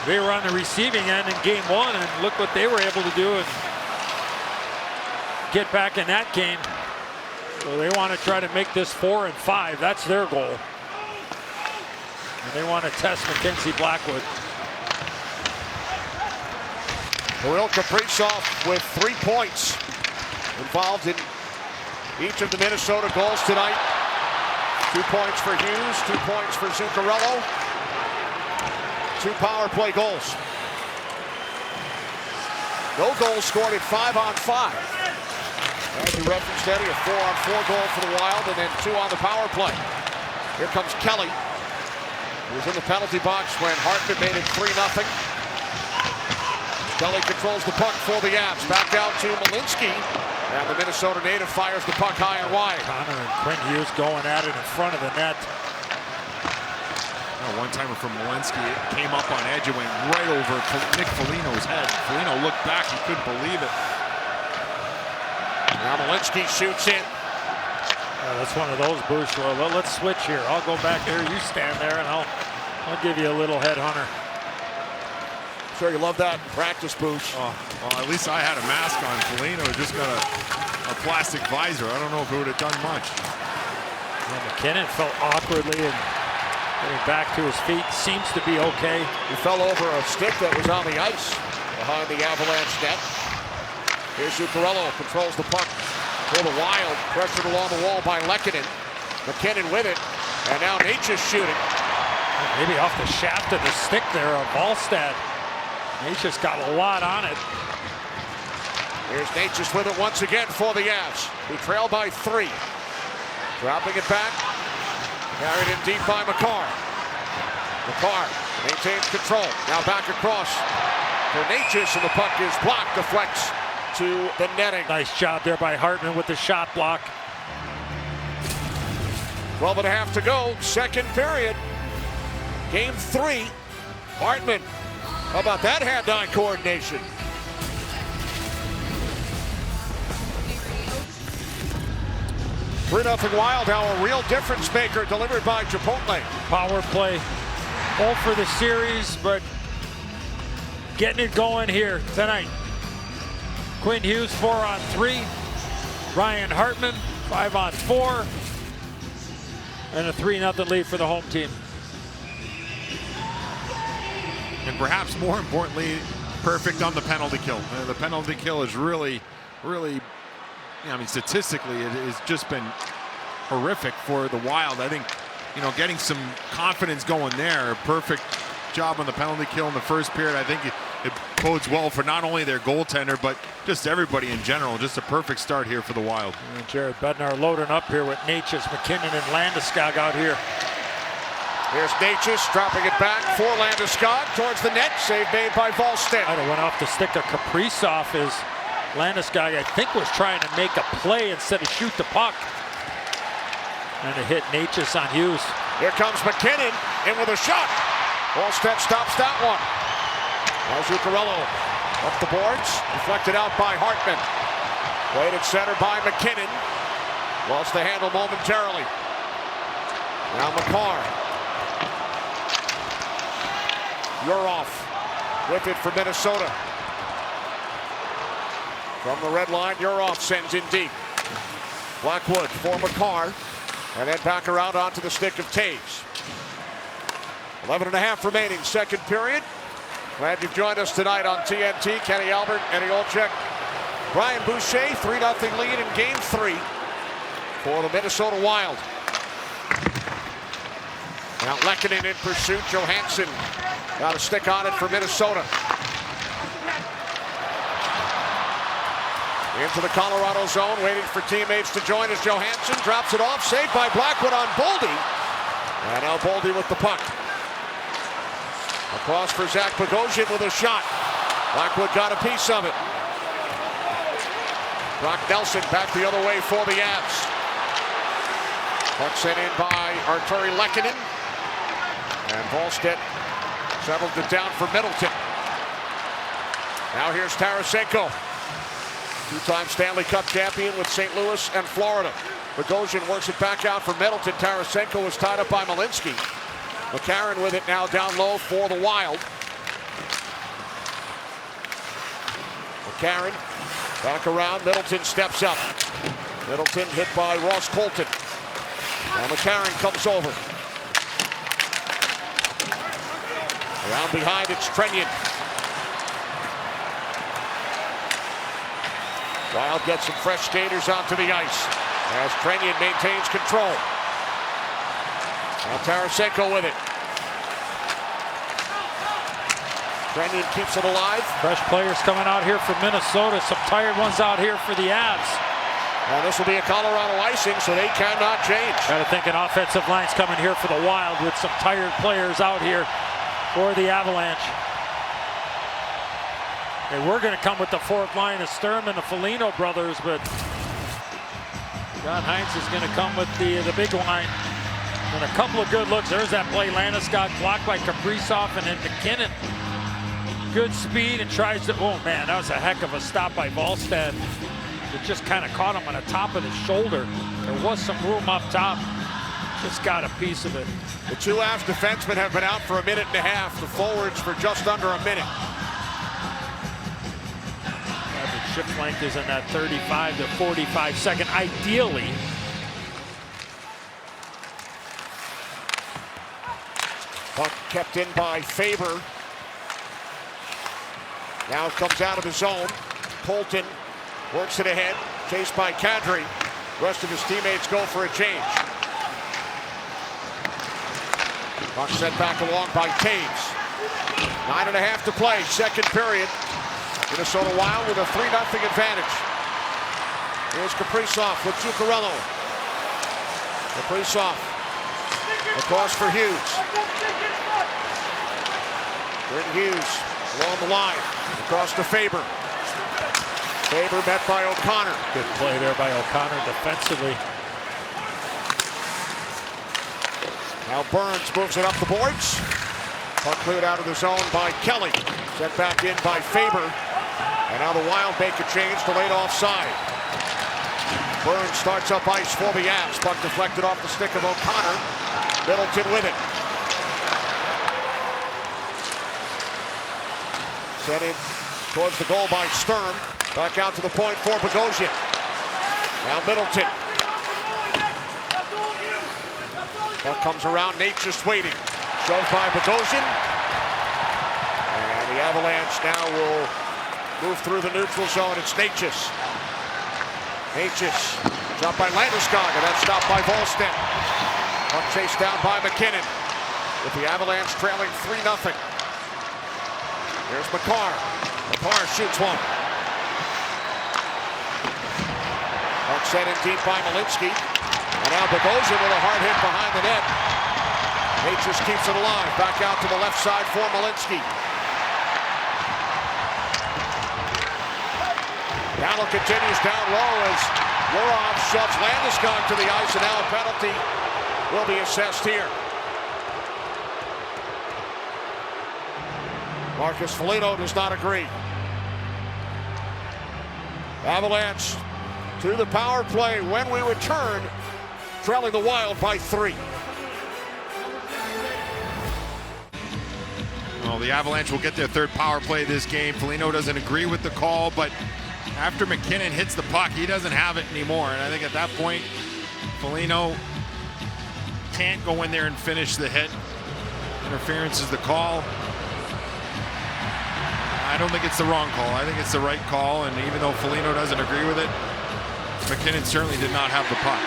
C: they were on the receiving end in game one, and look what they were able to do and get back in that game. So they want to try to make this 4-5. That's their goal. And they want to test Mackenzie Blackwood.
B: Kirill Kaprizov with 3 points involved in each of the Minnesota goals tonight. 2 points for Hughes, 2 points for Zuccarello. 2 power play goals. No goals scored at 5-on-5. As you referenced, Eddie, a 4-on-4 goal for the Wild, and then 2 on the power play. Here comes Kelly, who was in the penalty box when Hartman made it 3-0. Kelly controls the puck for the Avs. Back out to Malinsky, and the Minnesota native fires the puck high and wide.
C: Connor and Quinn Hughes going at it in front of the net.
D: One-timer from Malinsky. It came up on edge. It went right over Nick Foligno's head. Foligno looked back. He couldn't believe it.
B: Now Malinsky shoots in.
C: That's one of those boosts where let's switch here. I'll go back there. You stand there, and I'll give you a little headhunter.
B: Sure, you love that practice boost.
D: Oh, well, at least I had a mask on. Foligno just got a plastic visor. I don't know if it would have done much.
C: And McKinnon fell awkwardly and getting back to his feet. Seems to be okay.
B: He fell over a stick that was on the ice behind the Avalanche net. Here's Zuccarello, controls the puck for the Wild. Pressured along the wall by Lehkonen. McKinnon with it, and now Nature's shooting.
C: Maybe off the shaft of the stick there of Wallstad. Nature's got a lot on it.
B: Here's Nature's with it once again for the Avs, who trail by 3. Dropping it back. Carried in deep by Makar. Makar maintains control. Now back across for Nature's, and the puck is blocked. Deflects to the netting.
C: Nice job there by Hartman with the shot block.
B: 12.5 to go, second period. Game 3. Hartman. How about that hand-eye coordination? $3-0 Wild, now a real difference maker delivered by Chipotle.
C: Power play, both for the series, but getting it going here tonight. Quinn Hughes 4-on-3, Ryan Hartman 5-on-4, and a 3-0 lead for the home team.
D: And perhaps more importantly, perfect on the penalty kill. The penalty kill is really, I mean, statistically, it has just been horrific for the Wild. I think, getting some confidence going there. Perfect job on the penalty kill in the first period. I think it bodes well for not only their goaltender, but just everybody in general. Just a perfect start here for the Wild.
C: And Jared Bednar loading up here with Natchez, McKinnon, and Landeskog out here.
B: Here's Natchez dropping it back for Landeskog towards the net. Save made by Wallstedt.
C: It went off the stick of Kaprizov as Landeskog, I think, was trying to make a play instead of shoot the puck. And it hit Natchez on Hughes.
B: Here comes McKinnon in with a shot. Wallstedt stops that one. Now Zuccarello up the boards. Deflected out by Hartman. Played at center by McKinnon. Lost the handle momentarily. Now Makar. You're off with it for Minnesota. From the red line, you're off, sends in deep. Blackwood for Makar, and then back around onto the stick of Taves. 11.5 remaining, second period. Glad you've joined us tonight on TNT. Kenny Albert, Eddie Olczyk, Brian Boucher, 3-0 lead in game 3 for the Minnesota Wild. Now Lehkonen in pursuit. Johansson got a stick on it for Minnesota. Into the Colorado zone, waiting for teammates to join as Johansson drops it off. Saved by Blackwood on Boldy. And now Boldy with the puck. Across for Zach Bogosian with a shot. Blackwood got a piece of it. Brock Nelson back the other way for the Avs. Puck sent in by Arturi Lehkonen. And Volstead settled it down for Middleton. Now here's Tarasenko. Two-time Stanley Cup champion with St. Louis and Florida. Bogosian works it back out for Middleton. Tarasenko was tied up by Malinsky. McCarron with it now down low for the Wild. McCarron back around. Middleton steps up. Middleton hit by Ross Colton. Now McCarron comes over. Around behind, it's Trenyon. Wild gets some fresh skaters onto the ice as Trenyon maintains control. Now Tarasenko with it. Trenyon keeps it alive.
C: Fresh players coming out here for Minnesota. Some tired ones out here for the Avs.
B: Now this will be a Colorado icing, so they cannot change.
C: Got to think an offensive line's coming here for the Wild with some tired players out here for the Avalanche. They were going to come with the fourth line of Sturm and the Foligno brothers, but John Heinz is going to come with the big line. And a couple of good looks. There's that play. Landeskog blocked by Kaprizov, and then McKinnon. Good speed and tries to, oh man, that was a heck of a stop by Volstead. It just kind of caught him on the top of the shoulder. There was some room up top. Just got a piece of it.
B: The two Avs defensemen have been out for a minute and a half. The forwards for just under a minute.
C: Average shift length is in that 35 to 45 second, ideally.
B: Puck kept in by Faber. Now it comes out of the zone. Colton works it ahead, chased by Kadri. The rest of his teammates go for a change. Puck sent back along by Taves. 9.5 to play, second period. Minnesota Wild with a 3-0 advantage. Here's Kaprizov with Zuccarello. Kaprizov across for Hughes. Brent Hughes along the line, across to Faber. Faber met by O'Connor.
C: Good play there by O'Connor defensively.
B: Now Burns moves it up the boards. Puck cleared out of the zone by Kelly. Sent back in by Faber. And now the Wild make a change to late offside. Burns starts up ice for the Avs. Puck deflected off the stick of O'Connor. Middleton with it. Sent in towards the goal by Sturm. Back out to the point for Bogosian. Now Middleton. Puck comes around, Nate just waiting. Shoved by Bogosian. And the Avalanche now will move through the neutral zone. It's Natchez. Natchez dropped by Landeskog, and that's stopped by Volstead. Puck chased down by McKinnon. With the Avalanche trailing 3-0. Here's McCarr. McCarr shoots one. Puck sent in deep by Malinsky. And now Bogosian with a hard hit behind the net. Natchez keeps it alive. Back out to the left side for Malinsky. Battle continues down low as Yurov shoves Landeskog to the ice, and now a penalty will be assessed here. Marcus Foligno does not agree. Avalanche to the power play when we return, trailing the Wild by 3.
D: Well, the Avalanche will get their third power play this game. Foligno doesn't agree with the call, but after McKinnon hits the puck, he doesn't have it anymore. And I think at that point, Foligno can't go in there and finish the hit. Interference is the call. I don't think it's the wrong call. I think it's the right call, and even though Foligno doesn't agree with it, McKinnon certainly did not have the puck.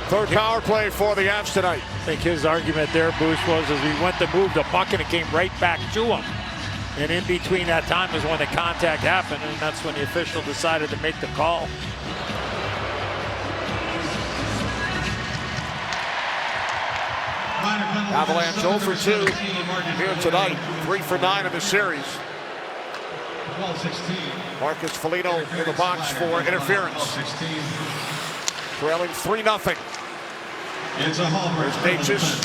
B: Third power play for the Avs tonight.
C: I think his argument there, Bush, was as he went to move the puck and it came right back to him. And in between that time is when the contact happened, and that's when the official decided to make the call.
B: Avalanche 0 for 2 here tonight, 3 for 9 in the series. Marcus Foligno in the box for interference. Trailing 3-0. There's Natchez,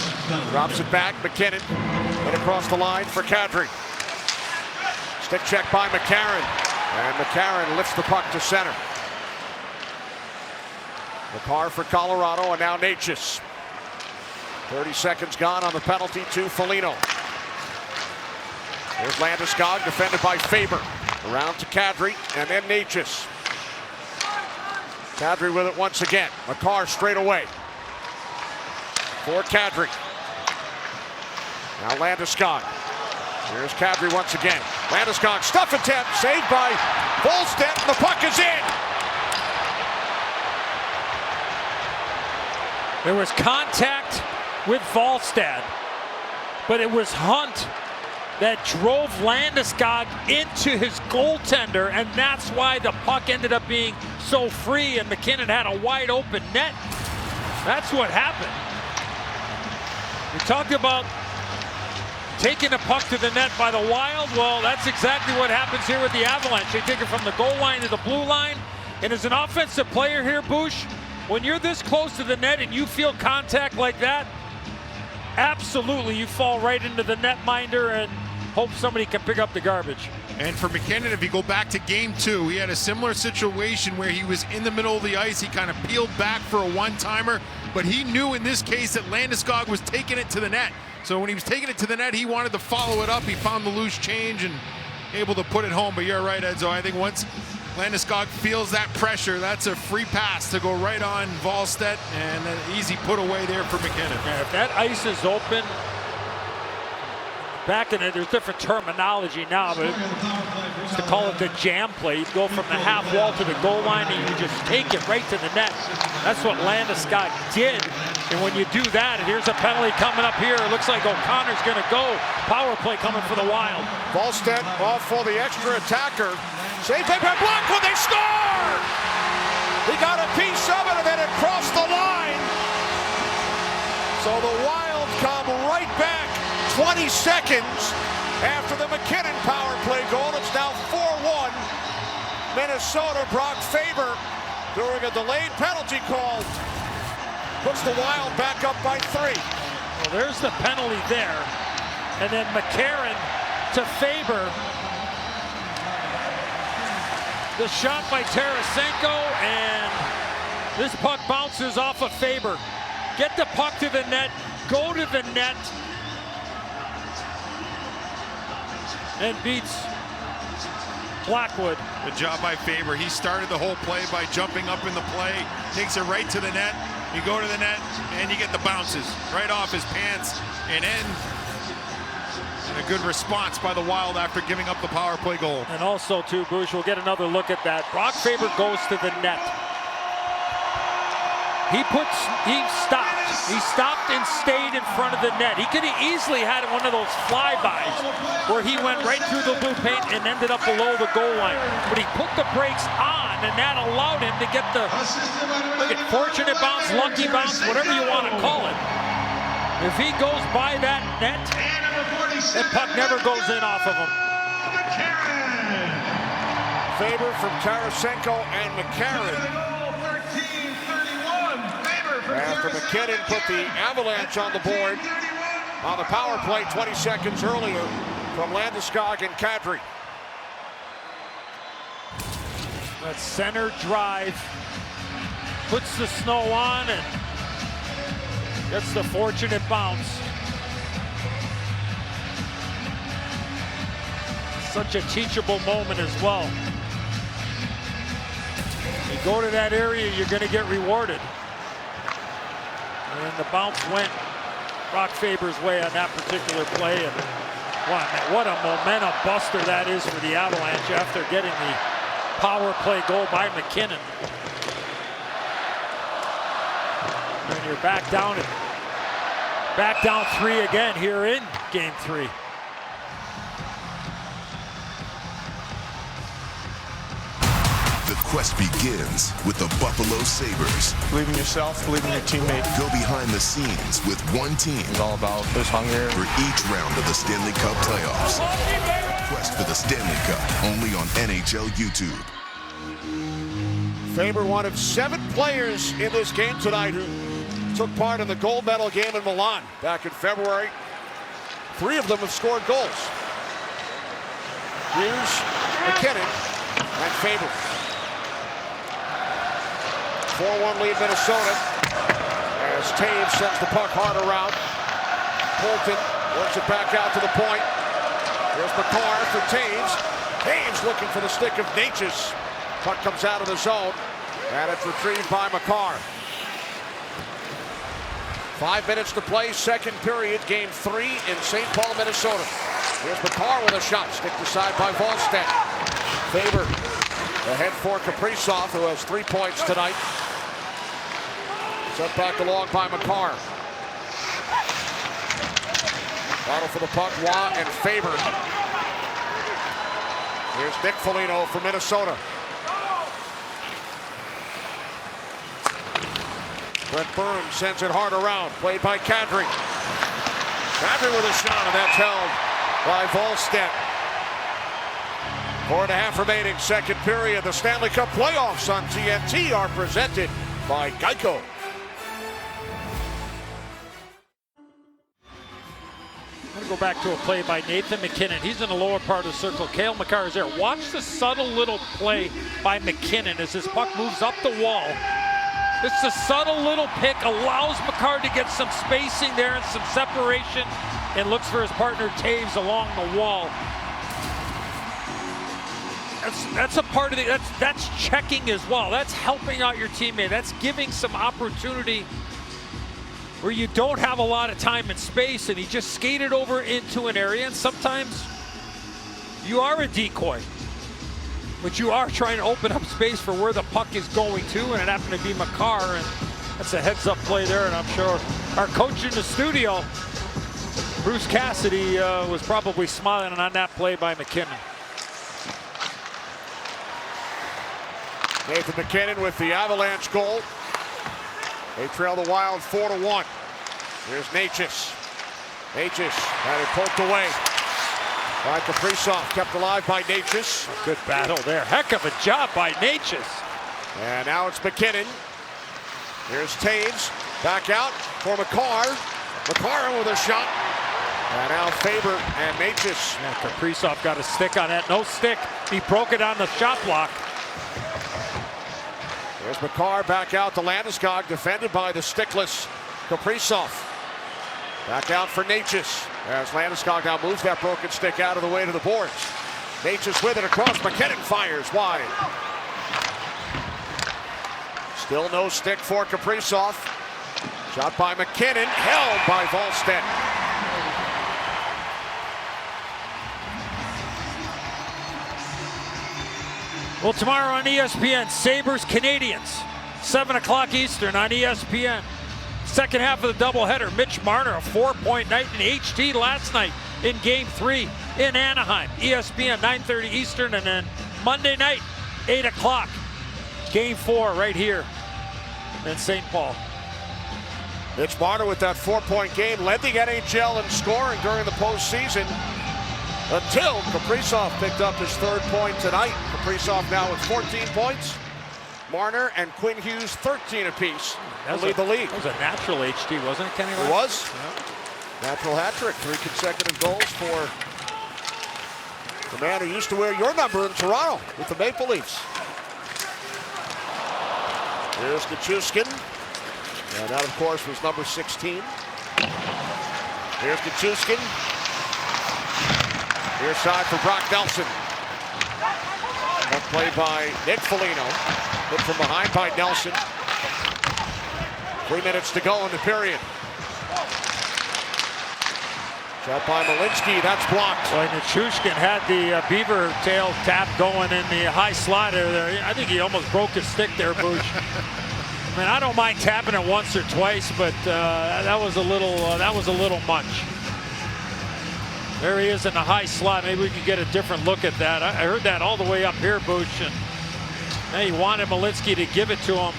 B: drops it back, McKinnon, and across the line for Kadri. Stick check by McCarron, and McCarron lifts the puck to center. McCarr for Colorado, and now Natchez. 30 seconds gone on the penalty to Foligno. There's Landeskog, defended by Faber. Around to Kadri, and then Natchez. Kadri with it once again. McCarr straight away. For Kadri. Now Landeskog. Here's Kadri once again. Landeskog, stuff attempt, saved by Volstead, and the puck is in.
C: There was contact with Volstead, but it was Hunt that drove Landeskog into his goaltender, and that's why the puck ended up being so free and McKinnon had a wide open net. That's what happened. We talked about taking a puck to the net by the Wild. Well, that's exactly what happens here with the Avalanche. They take it from the goal line to the blue line, and as an offensive player here, Bush, when you're this close to the net and you feel contact like that, absolutely you fall right into the netminder and hope somebody can pick up the garbage.
D: And for McKinnon, if you go back to game 2, he had a similar situation where he was in the middle of the ice. He kind of peeled back for a one-timer, but he knew in this case that Landeskog was taking it to the net. So when he was taking it to the net, he wanted to follow it up. He found the loose change and able to put it home. But you're right, Edzo. I think once Landeskog feels that pressure, that's a free pass to go right on Volstead, and an easy put away there for McKinnon.
C: Yeah, if that ice is open, back in it, there's different terminology now, but used to call it the jam play. You go from the half wall to the goal line and you just take it right to the net. That's what Landeskog did. And when you do that, and here's a penalty coming up here. It looks like O'Connor's going to go. Power play coming for the Wild.
B: Volstead off for the extra attacker. Saved by block when they score! He got a piece of it and then it crossed the line. So the Wild come right back 20 seconds after the McKinnon power play goal. It's now 4-1. Minnesota. Brock Faber during a delayed penalty call puts the Wild back up by 3.
C: Well, there's the penalty there. And then McCarron to Faber. The shot by Tarasenko, and this puck bounces off of Faber. Get the puck to the net, go to the net, and beats Blackwood.
D: Good job by Faber. He started the whole play by jumping up in the play, takes it right to the net. You go to the net, and you get the bounces right off his pants and in. And a good response by the Wild after giving up the power play goal.
C: And also, too, Bush, we'll get another look at that. Brock Faber goes to the net. He stopped. He stopped and stayed in front of the net. He could have easily had one of those flybys where he went right through the blue paint and ended up below the goal line. But he put the brakes on, and that allowed him to get the fortunate bounce, lucky bounce, whatever you want to call it. If he goes by that net, that puck never goes in off of him.
B: Faber from Tarasenko and McCarron. After McKinnon put the Avalanche on the board on the power play 20 seconds earlier from Landeskog and Kadri.
C: That center drive puts the snow on and gets the fortunate bounce. Such a teachable moment as well. You go to that area, you're going to get rewarded. And the bounce went Brock Faber's way on that particular play. And what a momentum buster that is for the Avalanche after getting the power play goal by McKinnon. And you're back down 3 again here in game 3.
G: quest begins with the Buffalo Sabres.
L: Believe in yourself, believe in your teammate.
G: Go behind the scenes with one team.
L: It's all about this hunger.
G: For each round of the Stanley Cup playoffs. Quest for the Stanley Cup, only on NHL YouTube.
B: Faber, one of 7 players in this game tonight who took part in the gold medal game in Milan back in February. 3 of them have scored goals. Hughes, McKinnon, and Faber. 4-1 lead Minnesota as Taves sends the puck hard around. Bolton works it back out to the point. Here's McCarr for Taves. Taves looking for the stick of Natchez. Puck comes out of the zone, and it's retrieved by McCarr. 5 minutes to play, second period, game 3 in St. Paul, Minnesota. Here's McCarr with a shot, sticked aside by Wallstedt. Faber ahead for Kaprizov, who has 3 points tonight. Set back along by McCarr. Battle for the puck, Waugh and Faber. Here's Nick Foligno for Minnesota. Brent Burns sends it hard around, played by Kadri. Kadri with a shot, and that's held by Wallstedt. 4.5 remaining, second period. The Stanley Cup playoffs on TNT are presented by Geico.
C: I'm going to go back to a play by Nathan McKinnon. He's in the lower part of the circle. Cale Makar is there. Watch the subtle little play by McKinnon as his puck moves up the wall. It's a subtle little pick, allows Makar to get some spacing there and some separation, and looks for his partner Taves along the wall. That's a part of the, that's checking as well. That's helping out your teammate. That's giving some opportunity where you don't have a lot of time and space, and he just skated over into an area, and sometimes you are a decoy. But you are trying to open up space for where the puck is going to, and it happened to be Makar, and that's a heads-up play there, and I'm sure our coach in the studio, Bruce Cassidy, was probably smiling on that play by McKinnon.
B: Nathan McKinnon with the Avalanche goal. They trail the Wild 4-1. Here's Natchez. Natchez had it poked away by Kaprizov, kept alive by Natchez.
C: Good battle there. Heck of a job by Natchez.
B: And now it's McKinnon. Here's Taves. Back out for Makar. Makar with a shot. And now Faber and Natchez.
C: Yeah, Kaprizov got a stick on that. No stick. He broke it on the shot block.
B: There's Makar back out to Landeskog, defended by the stickless Kaprizov. Back out for Natchez as Landeskog now moves that broken stick out of the way to the boards. Natchez with it across. McKinnon fires wide. Still no stick for Kaprizov. Shot by McKinnon, held by Wallstedt.
C: Well, tomorrow on ESPN, Sabres Canadians, 7 o'clock Eastern on ESPN. Second half of the doubleheader, Mitch Marner, a 4-point night in HT last night in Game 3 in Anaheim. ESPN, 9:30 Eastern, and then Monday night, 8 o'clock, Game 4 right here in St. Paul.
B: Mitch Marner with that 4-point game led the NHL in scoring during the postseason until Kaprizov picked up his 3rd point tonight. Kaprizov now with 14 points. Marner and Quinn Hughes 13 apiece to lead the league.
C: That was a natural HT, wasn't it, Kenny?
B: It was. Yeah. Natural hat trick. 3 consecutive goals for the man who used to wear your number in Toronto with the Maple Leafs. Here's Nichushkin. And that, of course, was number 16. Here's Nichushkin. Near side for Brock Nelson. One play by Nick Foligno. Hit from behind by Nelson. 3 minutes to go in the period. Shot by Malinsky, that's blocked.
C: Boy, Nichushkin had the beaver tail tap going in the high slider there. I think he almost broke his stick there, Booch. I mean, I don't mind tapping it once or twice, but that was a little much. There he is in the high slot. Maybe we could get a different look at that. I heard that all the way up here, Booch. And Now he wanted Malinsky to give it to him.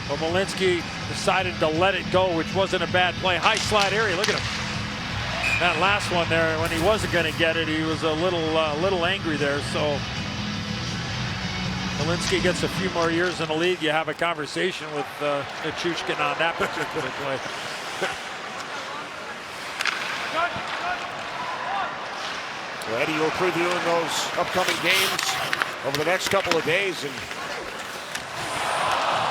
C: But Malinsky decided to let it go, which wasn't a bad play. High slide area, look at him. That last one there, when he wasn't going to get it, he was a little angry there. So Malinsky gets a few more years in the league. You have a conversation with Nichushkin on that particular play.
B: Eddie will previewing those upcoming games over the next couple of days. And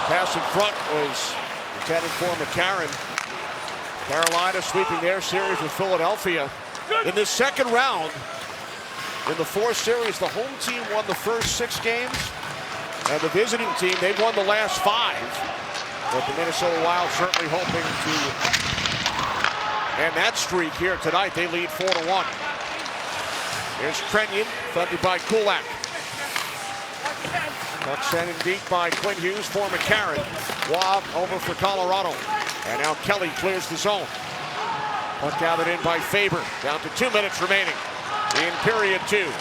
B: pass in front was intended for McCarron. Carolina sweeping their series with Philadelphia. In this second round, in the 4 series, the home team won the first 6 games. And the visiting team, they've won the last 5. But the Minnesota Wild certainly hoping to end that streak here tonight. They lead 4-1. Here's Trenyon, funded by Kulak. Puck sent in deep by Quinn Hughes for McCarron. Wob over for Colorado. And now Kelly clears the zone. Puck gathered in by Faber. Down to 2 minutes remaining in period 2.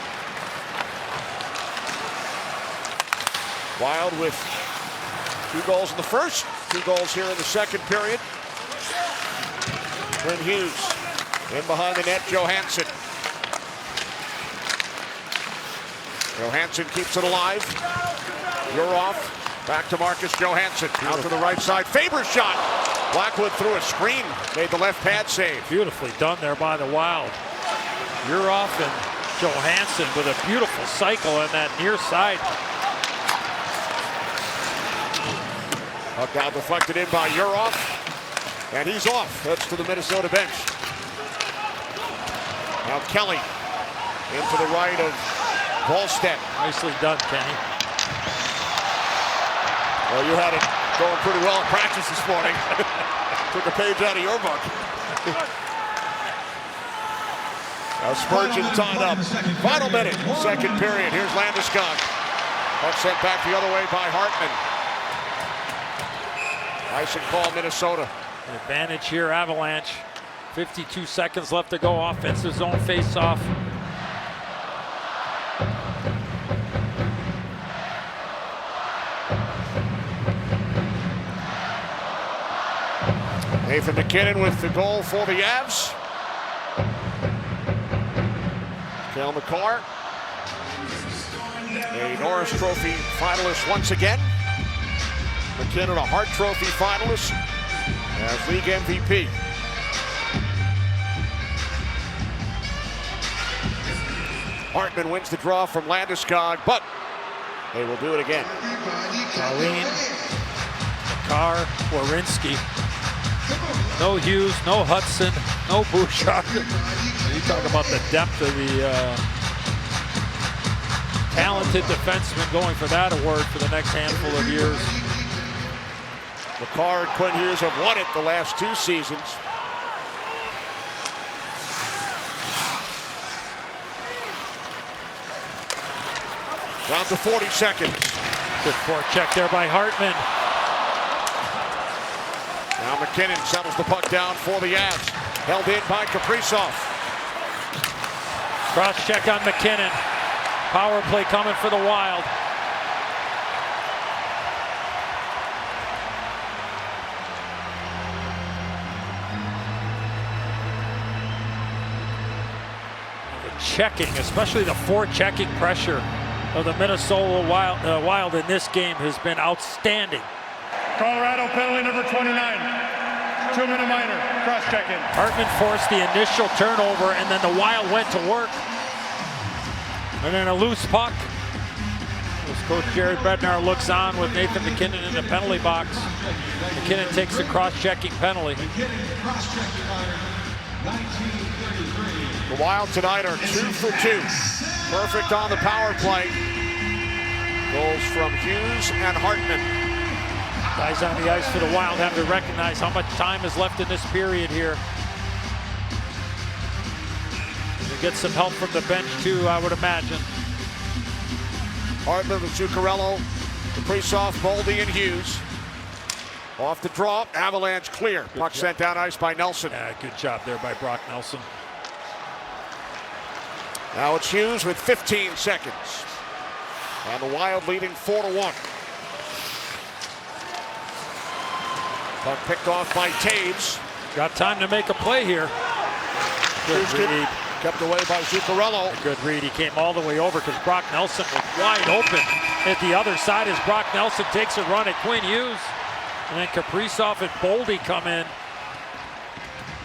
B: Wild with 2 goals in the first, 2 goals here in the second period. Quinn Hughes in behind the net, Johansson. Johansson keeps it alive. Yurov back to Marcus Johansson. Out to the right side. Faber shot. Blackwood threw a screen. Made the left pad save.
C: Beautifully done there by the Wild. Yurov and Johansson with a beautiful cycle on that near side.
B: Puck down deflected in by Yurov. And he's off. That's to the Minnesota bench. Now Kelly into the right of Volstead.
C: Nicely done, Kenny.
B: Well, you had it going pretty well in practice this morning. Took a page out of your book. Now Spurgeon tied up. Final minute, second period. Here's Landeskog. Puck sent back the other way by Hartman. Icing call, Minnesota.
C: An advantage here, Avalanche. 52 seconds left to go. Offensive zone face-off.
B: Nathan McKinnon with the goal for the Avs. Cale Makar, a Norris Trophy finalist once again. McKinnon, a Hart Trophy finalist as league MVP. Hartman wins the draw from Landeskog, but they will do it again.
C: Colleen, Makar, Werenski. No Hughes, no Hudson, no Bouchard. You talk about the depth of the talented defenseman going for that award for the next handful of years.
B: Makar and Quinn Hughes have won it the last 2 seasons. Down to 40 seconds.
C: Good forecheck there by Hartman.
B: Now McKinnon settles the puck down for the Avs. Held in by Kaprizov.
C: Cross check on McKinnon. Power play coming for the Wild. The checking, especially the forechecking pressure of the Minnesota Wild in this game has been outstanding.
F: Colorado penalty number 29. 2-minute minor. Cross-checking.
C: Hartman forced the initial turnover, and then the Wild went to work. And then a loose puck. As Coach Jared Bednar looks on with Nathan McKinnon in the penalty box. McKinnon takes the cross-checking penalty.
B: The Wild tonight are 2 for 2. Perfect on the power play. Goals from Hughes and Hartman.
C: Guys on the ice for the Wild have to recognize how much time is left in this period here. They get some help from the bench too, I would imagine.
B: Hartman with Zuccarello, Kaprizov, Boldy, and Hughes. Off the draw, Avalanche clear. Puck sent down ice by Nelson.
C: Yeah, good job there by Brock Nelson.
B: Now it's Hughes with 15 seconds. And the Wild leading 4-1. Puck picked off by Taves.
C: Got time to make a play here. Good read.
B: Kept away by Zuccarello.
C: A good read. He came all the way over because Brock Nelson was wide open at the other side as Brock Nelson takes a run at Quinn Hughes. And then Kaprizov and Boldy come in.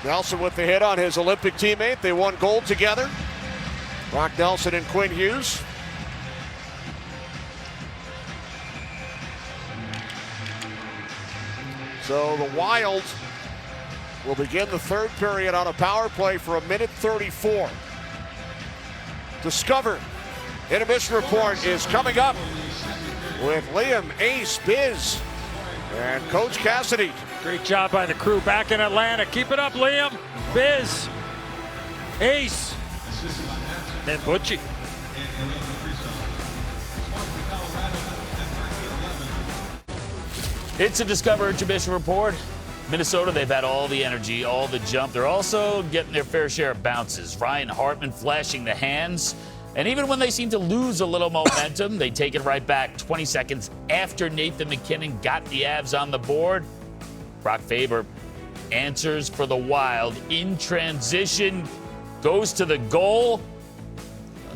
B: Nelson with the hit on his Olympic teammate. They won gold together. Brock Nelson and Quinn Hughes. So the Wild will begin the third period on a power play for 1:34. Discover Intermission Report is coming up with Liam, Ace, Biz, and Coach Cassidy.
C: Great job by the crew back in Atlanta. Keep it up, Liam, Biz, Ace, and Butchie.
A: It's a Discover Intermission Report. Minnesota, they've had all the energy, all the jump. They're also getting their fair share of bounces. Ryan Hartman flashing the hands. And even when they seem to lose a little momentum, they take it right back 20 seconds after Nathan MacKinnon got the Avs on the board. Brock Faber answers for the Wild in transition, goes to the goal.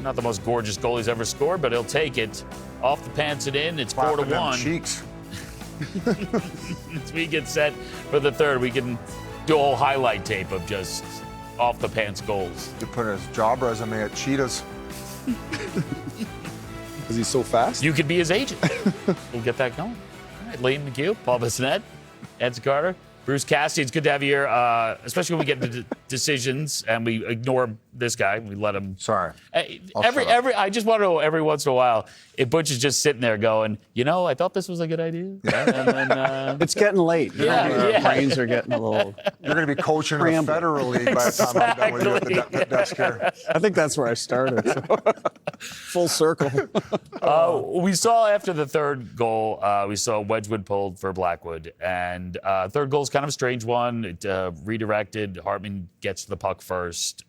A: Not the most gorgeous goal he's ever scored, but he'll take it. Off the pants and in, it's 4-1.
I: Cheeks.
A: As we get set for the third, we can do a whole highlight tape of just off the pants goals.
I: You put his job resume at Cheetahs.
K: Is he so fast?
A: You could be his agent. We'll get that going. All right, Layton McHugh, Paul Bissonnette, Ed Carter, Bruce Cassidy. It's good to have you here, especially when we get into decisions and we ignore this guy. We let him.
I: Sorry.
A: I just want to know every once in a while if Butch is just sitting there going, I thought this was a good idea.
J: Yeah. And then, it's getting late. Our brains are getting a little.
I: You're going to be coaching in the Federal League by the time I'm done with you at the desk here.
J: I think that's where I started. So. Full circle.
A: We saw after the third goal, we saw Wedgwood pulled for Blackwood. And third goal is kind of a strange one. It redirected. Hartman gets the puck first.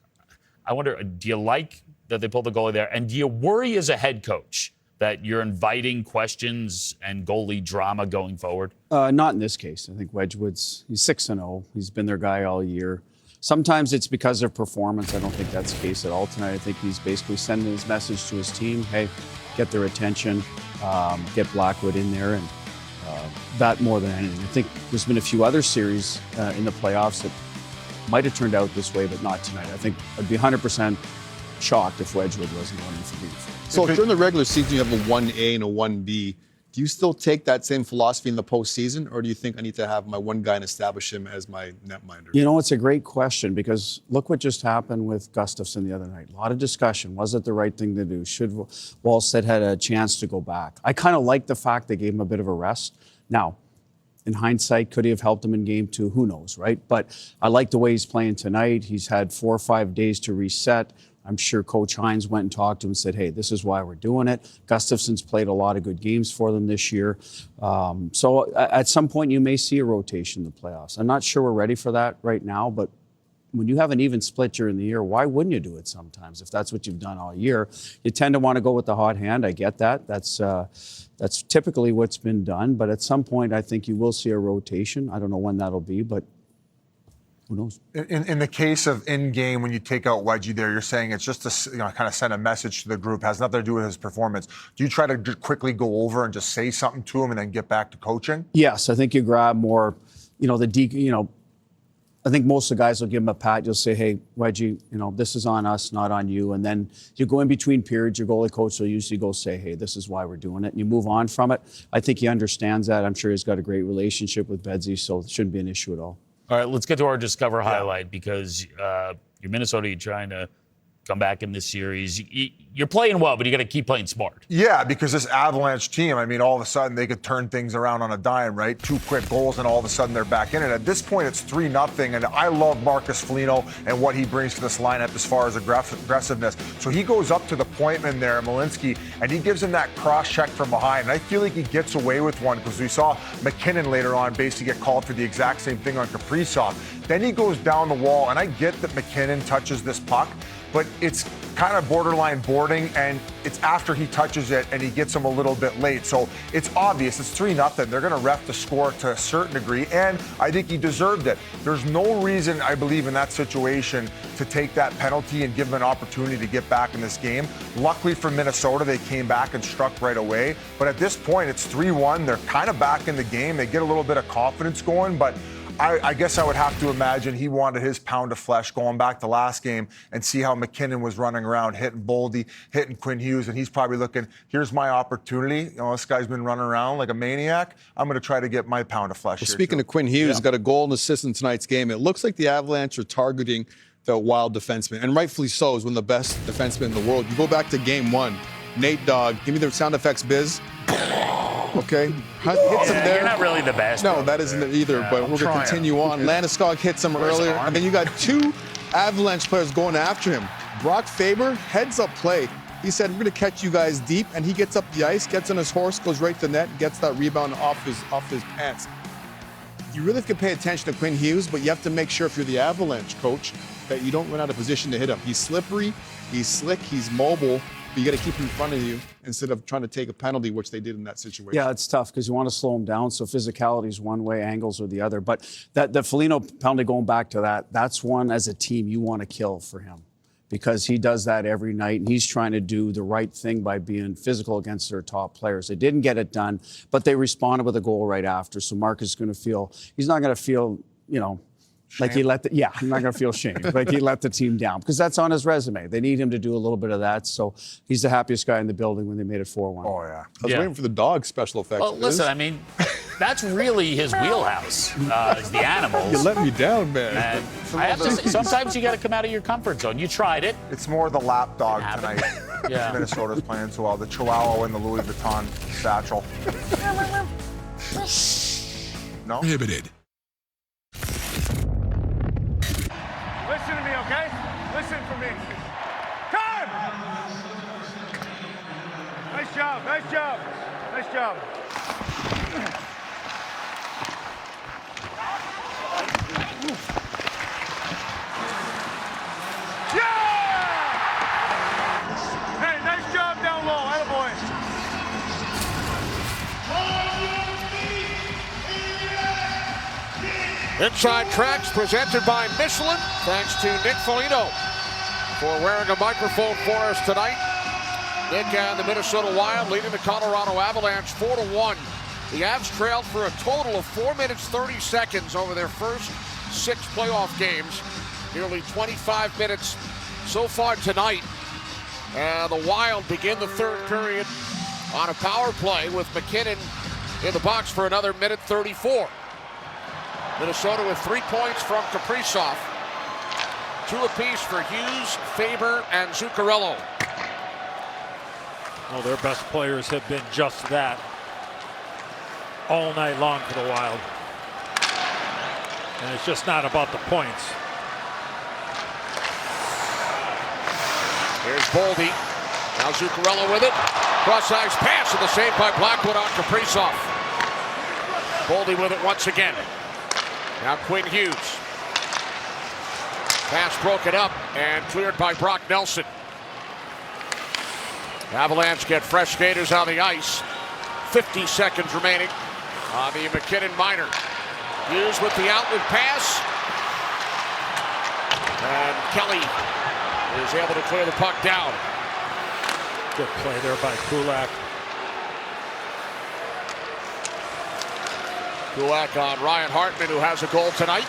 A: I wonder, do you like that they pulled the goalie there? And do you worry as a head coach that you're inviting questions and goalie drama going forward?
J: Not in this case. I think Wedgwood's, he's 6-0. He's been their guy all year. Sometimes it's because of performance. I don't think that's the case at all tonight. I think he's basically sending his message to his team, hey, get their attention, get Blackwood in there, and that more than anything. I think there's been a few other series in the playoffs that might have turned out this way, but not tonight. I think I'd be 100% shocked if Wedgwood wasn't going in for beef.
K: So during the regular season, you have a 1A and a 1B. Do you still take that same philosophy in the postseason, or do you think I need to have my one guy and establish him as my netminder?
J: It's a great question because look what just happened with Gustafsson the other night. A lot of discussion. Was it the right thing to do? Should Wallstedt had a chance to go back? I kind of like the fact they gave him a bit of a rest. Now, in hindsight, could he have helped him in game 2? Who knows, right? But I like the way he's playing tonight. He's had 4 or 5 days to reset. I'm sure Coach Hines went and talked to him and said, hey, this is why we're doing it. Gustafsson's played a lot of good games for them this year. So at some point, you may see a rotation in the playoffs. I'm not sure we're ready for that right now, but when you have an even split during the year, why wouldn't you do it sometimes if that's what you've done all year? You tend to want to go with the hot hand. I get that. That's typically what's been done. But at some point, I think you will see a rotation. I don't know when that'll be, but who knows?
I: In the case of in-game, when you take out Wedgie there, you're saying it's just to kind of send a message to the group, has nothing to do with his performance. Do you try to quickly go over and just say something to him and then get back to coaching?
J: Yes, I think you grab more, I think most of the guys will give him a pat. You'll say, hey, Wedgie, this is on us, not on you. And then you go in between periods. Your goalie coach will usually go say, hey, this is why we're doing it. And you move on from it. I think he understands that. I'm sure he's got a great relationship with Bedsy, so it shouldn't be an issue at all.
A: All right, let's get to our Discover highlight because you're Minnesota. You're trying to come back in this series. You're playing well, but you got to keep playing smart.
I: Yeah, because this Avalanche team, all of a sudden they could turn things around on a dime, right? 2 quick goals, and all of a sudden they're back in it. At this point, it's 3-0, and I love Marcus Foligno and what he brings to this lineup as far as aggressiveness. So he goes up to the point man there, Malinsky, and he gives him that cross-check from behind. And I feel like he gets away with one because we saw MacKinnon later on basically get called for the exact same thing on Kaprizov. Then he goes down the wall, and I get that MacKinnon touches this puck, but it's kind of borderline boarding, and it's after he touches it and he gets him a little bit late. So it's obvious. It's 3-0. They're going to ref the score to a certain degree, and I think he deserved it. There's no reason, I believe, in that situation to take that penalty and give him an opportunity to get back in this game. Luckily for Minnesota, they came back and struck right away. But at this point, it's 3-1. They're kind of back in the game. They get a little bit of confidence going, but I guess I would have to imagine he wanted his pound of flesh going back to last game and see how McKinnon was running around, hitting Boldy, hitting Quinn Hughes, and he's probably looking, here's my opportunity. This guy's been running around like a maniac. I'm going to try to get my pound of flesh.
K: Well, speaking of Quinn Hughes, got a goal and assist in tonight's game. It looks like the Avalanche are targeting the Wild defenseman, and rightfully so. Is one of the best defensemen in the world. You go back to game 1, Nate Dogg, give me the sound effects, Biz. Okay, hits him there.
A: You're not really the best.
K: No, that isn't it either, but we're going to continue on. Landeskog hits him earlier, and then you got 2 Avalanche players going after him. Brock Faber, heads up play. He said, we're going to catch you guys deep, and he gets up the ice, gets on his horse, goes right to the net, gets that rebound off his pants. You really have to pay attention to Quinn Hughes, but you have to make sure if you're the Avalanche coach that you don't run out of position to hit him. He's slippery, he's slick, he's mobile. But you got to keep him in front of you instead of trying to take a penalty, which they did in that situation.
J: Yeah, it's tough because you want to slow him down. So physicality is one way, angles are the other. But the Foligno penalty, going back to that, that's one as a team you want to kill for him because he does that every night, and he's trying to do the right thing by being physical against their top players. They didn't get it done, but they responded with a goal right after. So Marcus is going to feel, he's not going to feel, shame. Like he let I'm not going to feel shame. Like he let the team down because that's on his resume. They need him to do a little bit of that. So he's the happiest guy in the building when they made it 4-1.
I: Oh, yeah.
K: I was waiting for the dog special effects.
A: Well, listen, I mean, that's really his wheelhouse, is the animals.
K: You let me down, man.
A: And I have to say, sometimes you got to come out of your comfort zone. You tried it.
I: It's more the lap dog tonight.
A: Yeah.
I: Minnesota's playing so well. The Chihuahua and the Louis Vuitton satchel. No?
G: Prohibited.
F: Listen to me, okay? Listen for me. Time! Nice job, nice job, nice job. Yeah! Hey, nice job down low, attaboy.
B: Inside Tracks presented by Michelin. Thanks to Nick Foligno for wearing a microphone for us tonight. Nick and the Minnesota Wild leading the Colorado Avalanche 4-1. The Avs trailed for a total of 4 minutes 30 seconds over their first 6 playoff games. Nearly 25 minutes so far tonight. And the Wild begin the third period on a power play with McKinnon in the box for another minute 34. Minnesota with 3 points from Kaprizov. 2 apiece for Hughes, Faber, and Zuccarello.
C: Well, their best players have been just that all night long for the Wild. And it's just not about the points.
B: Here's Boldy. Now Zuccarello with it. Cross-ice pass and the save by Blackwood on Kaprizov. Boldy with it once again. Now Quinn Hughes. Pass broken up and cleared by Brock Nelson. Avalanche get fresh skaters on the ice. 50 seconds remaining on the McKinnon minor. Hughes with the outlet pass. And Kelly is able to clear the puck down.
C: Good play there by Kulak.
B: Kulak on Ryan Hartman, who has a goal tonight.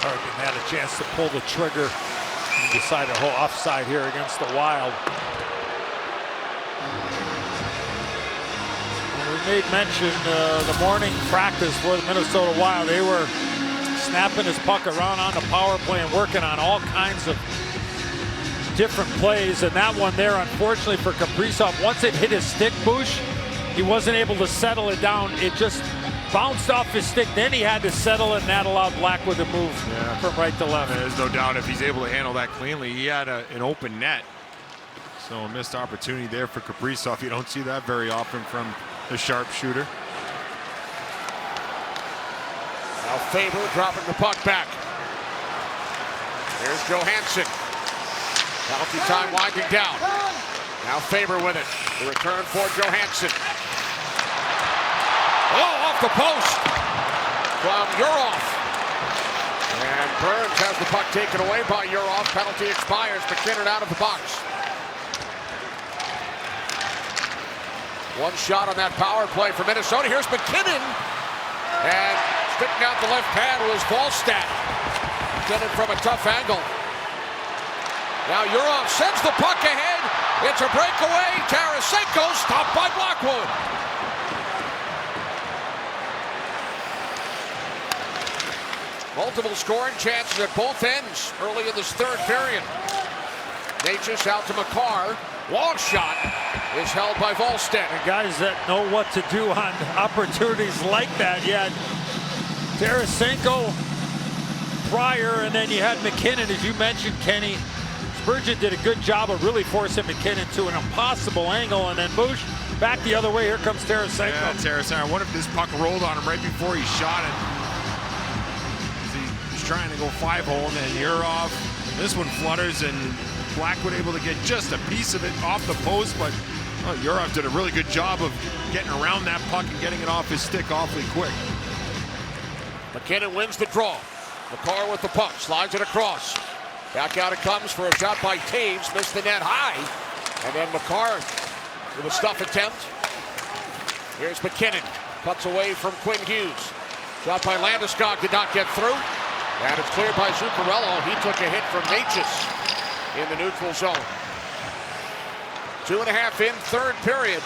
C: Hartman had a chance to pull the trigger and decided to hold offside here against the Wild. And we made mention the morning practice for the Minnesota Wild. They were snapping his puck around on the power play and working on all kinds of different plays. And that one there, unfortunately for Kaprizov, once it hit his stick, Bush, he wasn't able to settle it down. It just bounced off his stick, then he had to settle it, and that allowed Blackwood to move from right to left.
D: There's no doubt if he's able to handle that cleanly. He had an open net. So a missed opportunity there for Kaprizov. You don't see that very often from the sharpshooter.
B: Now Faber dropping the puck back. Here's Johansson. Penalty time winding down. Now Faber with it. The return for Johansson. Oh, off the post from Urov. And Burns has the puck taken away by Urov. Penalty expires. McKinnon out of the box. One shot on that power play for Minnesota. Here's McKinnon. And sticking out the left pad was Volstad. McKinnon from a tough angle. Now Urov sends the puck ahead. It's a breakaway. Tarasenko stopped by Blackwood. Multiple scoring chances at both ends early in this third period. Natchez out to McCarr. Long shot is held by Volstad.
C: The guys that know what to do on opportunities like that. You had Tarasenko prior, and then you had McKinnon, as you mentioned, Kenny. Spurgeon did a good job of really forcing McKinnon to an impossible angle, and then Bush back the other way. Here comes Tarasenko.
D: Yeah, Tarasenko. I wonder if this puck rolled on him right before he shot it. He was trying to go 5-hole, and then Urov. This one flutters, and Blackwood able to get just a piece of it off the post, but Urov did a really good job of getting around that puck and getting it off his stick awfully quick.
B: McKinnon wins the draw. McCarr with the puck, slides it across. Back out it comes for a shot by Taves, missed the net high. And then McCarr with a stuff attempt. Here's McKinnon, cuts away from Quinn Hughes. Shot by Landeskog, did not get through. And it's cleared by Zuccarello. He took a hit from Natchez in the neutral zone. 2.5 in third period.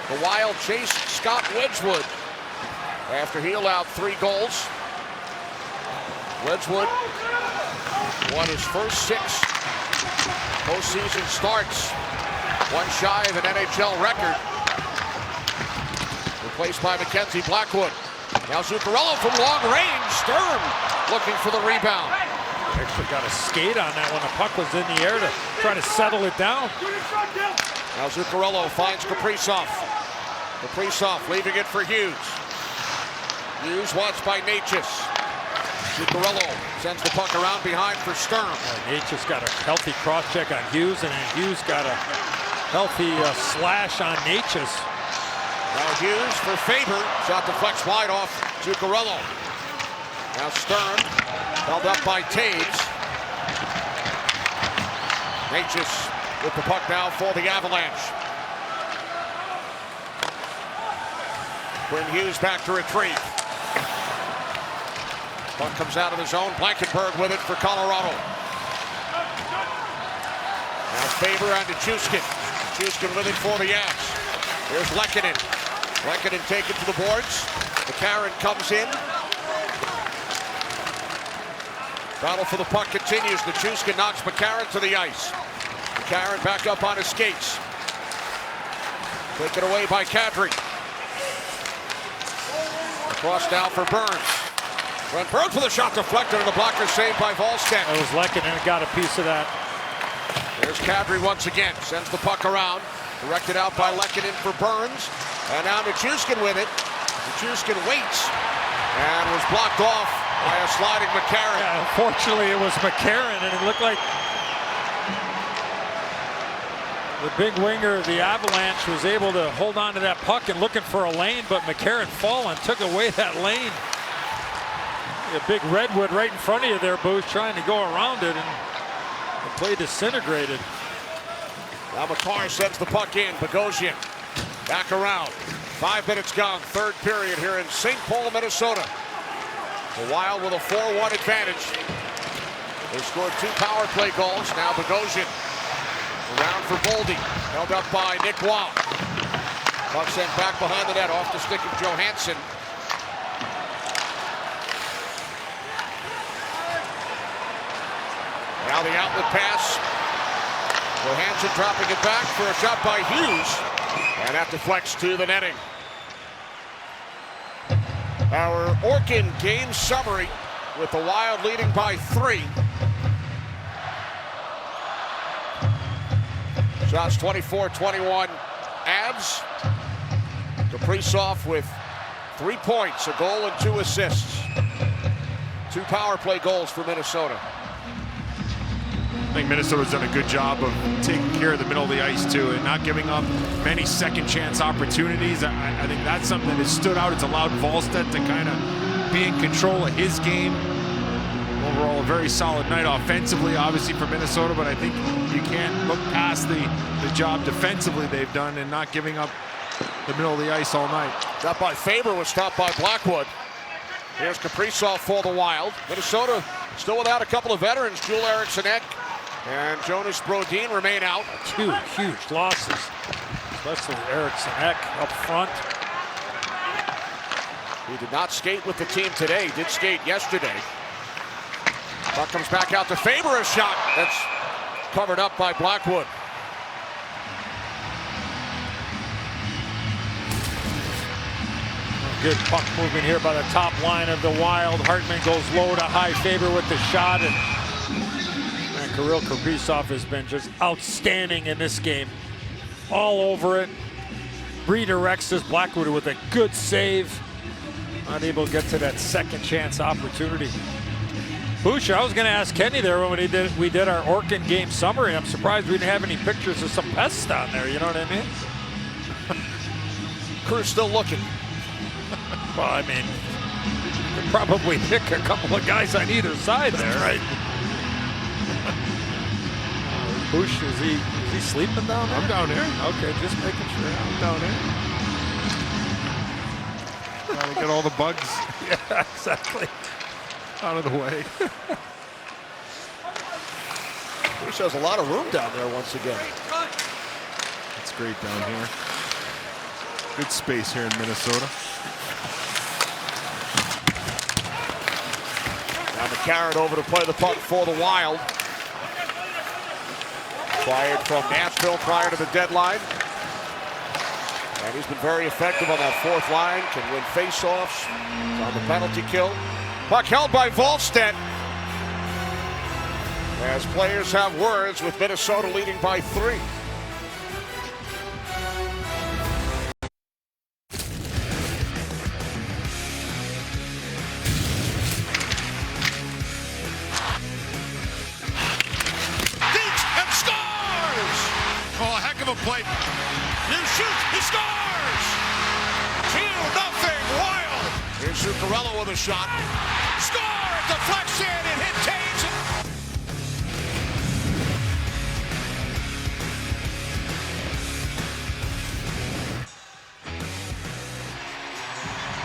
B: The Wild chased Scott Wedgwood after he allowed 3 goals. Wedgwood won his first 6 postseason starts. One shy of an NHL record. Replaced by Mackenzie Blackwood. Now Zuccarello from long range. Sturm looking for the rebound.
C: Actually got a skate on that when the puck was in the air to try to settle it down.
B: Now Zuccarello finds Kaprizov. Kaprizov leaving it for Hughes. Hughes watched by Natchez. Zuccarello sends the puck around behind for Sturm.
C: Natchez got a healthy cross-check on Hughes, and then Hughes got a healthy slash on Natchez.
B: Now Hughes for Faber. Shot deflects wide off Zuccarello. Now Sturm held up by Taves. Natchez with the puck now for the Avalanche. Quinn Hughes back to retrieve. Puck comes out of the zone. Blankenberg with it for Colorado. Now Faber on to Chuskin. Chuskin with it for the Avs. Here's Lehkonen. Lehkonen taken to the boards. McCarron comes in. Battle for the puck continues. Chuskin knocks McCarron to the ice. McCarron back up on his skates. Taken away by Kadri. Across now for Burns. When Burns with a shot deflected and the blocker saved by Volstad.
C: It was Lehkonen and got a piece of that.
B: There's Kadri once again. Sends the puck around. Directed out by Lehkonen for Burns. And now Chuskin with it. Chuskin waits and was blocked off by a sliding McCarron.
C: Yeah, unfortunately, it was McCarron, and it looked like the big winger of the Avalanche was able to hold on to that puck and looking for a lane, but McCarron falling took away that lane. A big redwood right in front of you there, Booth, trying to go around it, and the play disintegrated.
B: Now McCarr sends the puck in. Bogosian back around. 5 minutes gone, third period here in St. Paul, Minnesota. The Wild with a 4-1 advantage. They scored 2 power play goals. Now Bogosian around for Boldy. Held up by Nick Waugh. Puck sent back behind the net off the stick of Johansson. Now the outlet pass. Johansson dropping it back for a shot by Hughes. And that deflects to the netting. Our Orkin game summary with the Wild leading by 3. Shots 24-21 Avs. Kaprizov with 3 points, a goal and 2 assists. 2 power play goals for Minnesota.
D: I think Minnesota's done a good job of taking care of the middle of the ice too, and not giving up many second chance opportunities. I think that's something that has stood out. It's allowed Wallstedt to kind of be in control of his game. Overall, a very solid night offensively, obviously, for Minnesota, but I think you can't look past the job defensively they've done and not giving up the middle of the ice all night.
B: Got by Faber, was stopped by Blackwood. Here's Kaprizov for the Wild. Minnesota still without a couple of veterans. Joel Eriksson-Ek and Jonas Brodin remain out.
C: Two huge losses, especially Eriksson-Ek up front.
B: He did not skate with the team today. He did skate yesterday. Puck comes back out to Faber, a shot that's covered up by Blackwood.
C: Good puck movement here by the top line of the Wild. Hartman goes low to high. Faber with the shot, and Kirill Kaprizov has been just outstanding in this game. All over it. Redirects this. Blackwood with a good save. Unable to get to that second chance opportunity. Boucher, I was going to ask Kenny there when we did our Orkin game summary. I'm surprised we didn't have any pictures of some pests down there. You know what I mean?
B: Crew's still looking.
C: Well, I mean, you could probably pick a couple of guys on either side there.
D: Right.
C: Bush, is he sleeping down there?
D: I'm down here.
C: Okay, just making sure.
D: I'm down here. Trying to get all the bugs.
C: Yeah, exactly.
D: Out of the way.
B: Bush has a lot of room down there once again.
D: It's great down here. Good space here in Minnesota.
B: Now McCarron over to play the puck for the Wild. Fired from Nashville prior to the deadline. And he's been very effective on that fourth line. Can win faceoffs. He's on the penalty kill. Puck held by Wallstedt. As players have words with Minnesota leading by 3. Play. You shoot, he scores! 2-0 Wild. Here's Zuccarello with a shot. Score! Deflection, it hit Taves.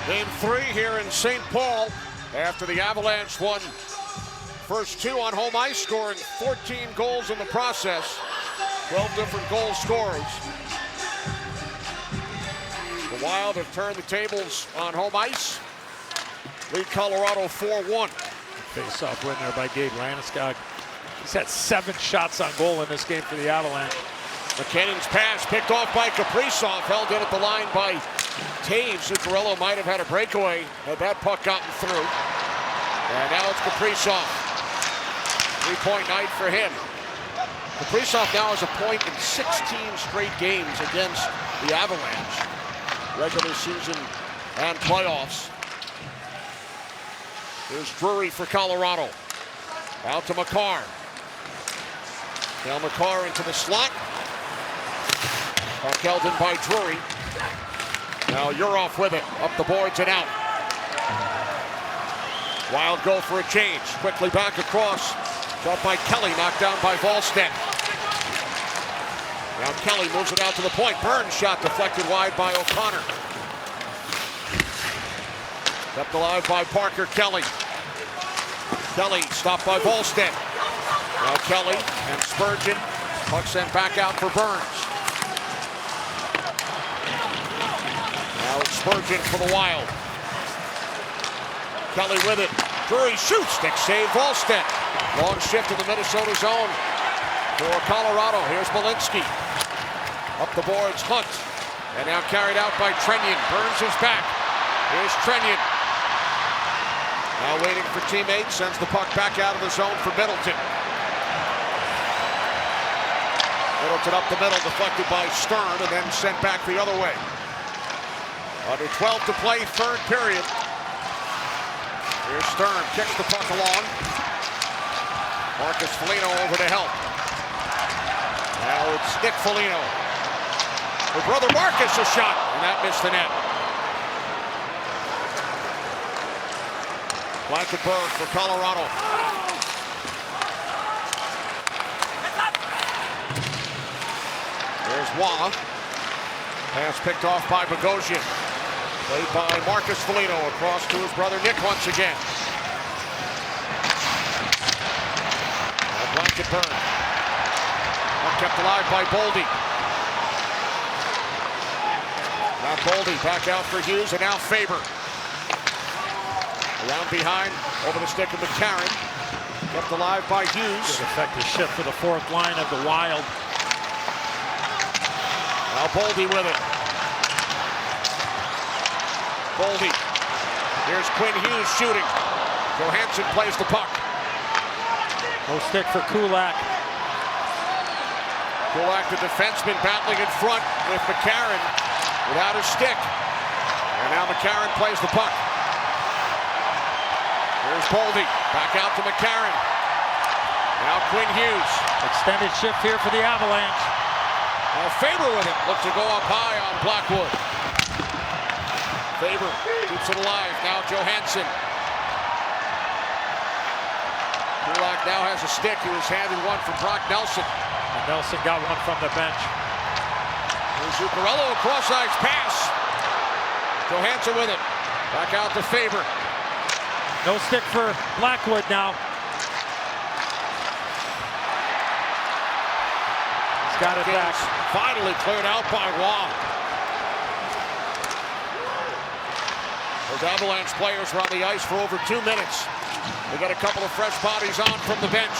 B: Game 3 here in St. Paul after the Avalanche won first 2 on home ice, scoring 14 goals in the process. 12 different goal scorers. The Wild have turned the tables on home ice. Lead Colorado 4-1.
C: Face-off win there by Gabe Landeskog. He's had 7 shots on goal in this game for the Avalanche.
B: McKinnon's pass picked off by Kaprizov, held in at the line by Taves. Zuccarello might have had a breakaway had that puck gotten through. And now it's Kaprizov. 3-point night for him. Kaprizov now has a point in 16 straight games against the Avalanche. Regular season and playoffs. Here's Drury for Colorado. Out to Makar. Now Makar into the slot. Puck held in by Drury. Now Urov with it. Up the boards and out. Wild go for a change. Quickly back across. Shot by Kelly, knocked down by Wallstedt. Now Kelly moves it out to the point. Burns shot deflected wide by O'Connor. Kept alive by Parker Kelly. Kelly stopped by Wallstedt. Now Kelly and Spurgeon. Puck sent back out for Burns. Now it's Spurgeon for the Wild. Kelly with it. Drury shoots. Stick save Wallstedt. Long shift in the Minnesota zone for Colorado. Here's Malinsky. Up the boards, Hunt. And now carried out by Trenyon. Burns is back. Here's Trenyon. Now waiting for teammates. Sends the puck back out of the zone for Middleton. Middleton up the middle, deflected by Stern, and then sent back the other way. Under 12 to play, third period. Here's Stern, kicks the puck along. Marcus Foligno over to help. Now it's Nick Foligno. Her brother Marcus a shot, and that missed the net. Blankenberg for Colorado. There's Waugh. Pass picked off by Bogosian. Played by Marcus Foligno across to his brother Nick once again. Now Blankenberg. Kept alive by Boldy. Now Boldy back out for Hughes, and now Faber. Around behind, over the stick of McCarron. Kept alive by Hughes.
C: Good effective shift for the fourth line of the Wild.
B: Now Boldy with it. Boldy. Here's Quinn Hughes shooting. Johansson plays the puck.
C: No stick for Kulak.
B: Kulak, the defenseman, battling in front with McCarron without his stick. And now McCarron plays the puck. Here's Boldy, back out to McCarron. Now Quinn Hughes.
C: Extended shift here for the Avalanche.
B: Now Faber with it, looks to go up high on Blackwood. Faber keeps it alive, now Johansson. Kulak now has a stick, he was handed one from Brock Nelson.
C: And Nelson got one from the bench.
B: Here's Zuccarello, cross-ice pass. Johansson with it, back out to Faber.
C: No stick for Blackwood now. He's got it back.
B: Finally cleared out by Waugh. Those Avalanche players were on the ice for over 2 minutes. They got a couple of fresh bodies on from the bench.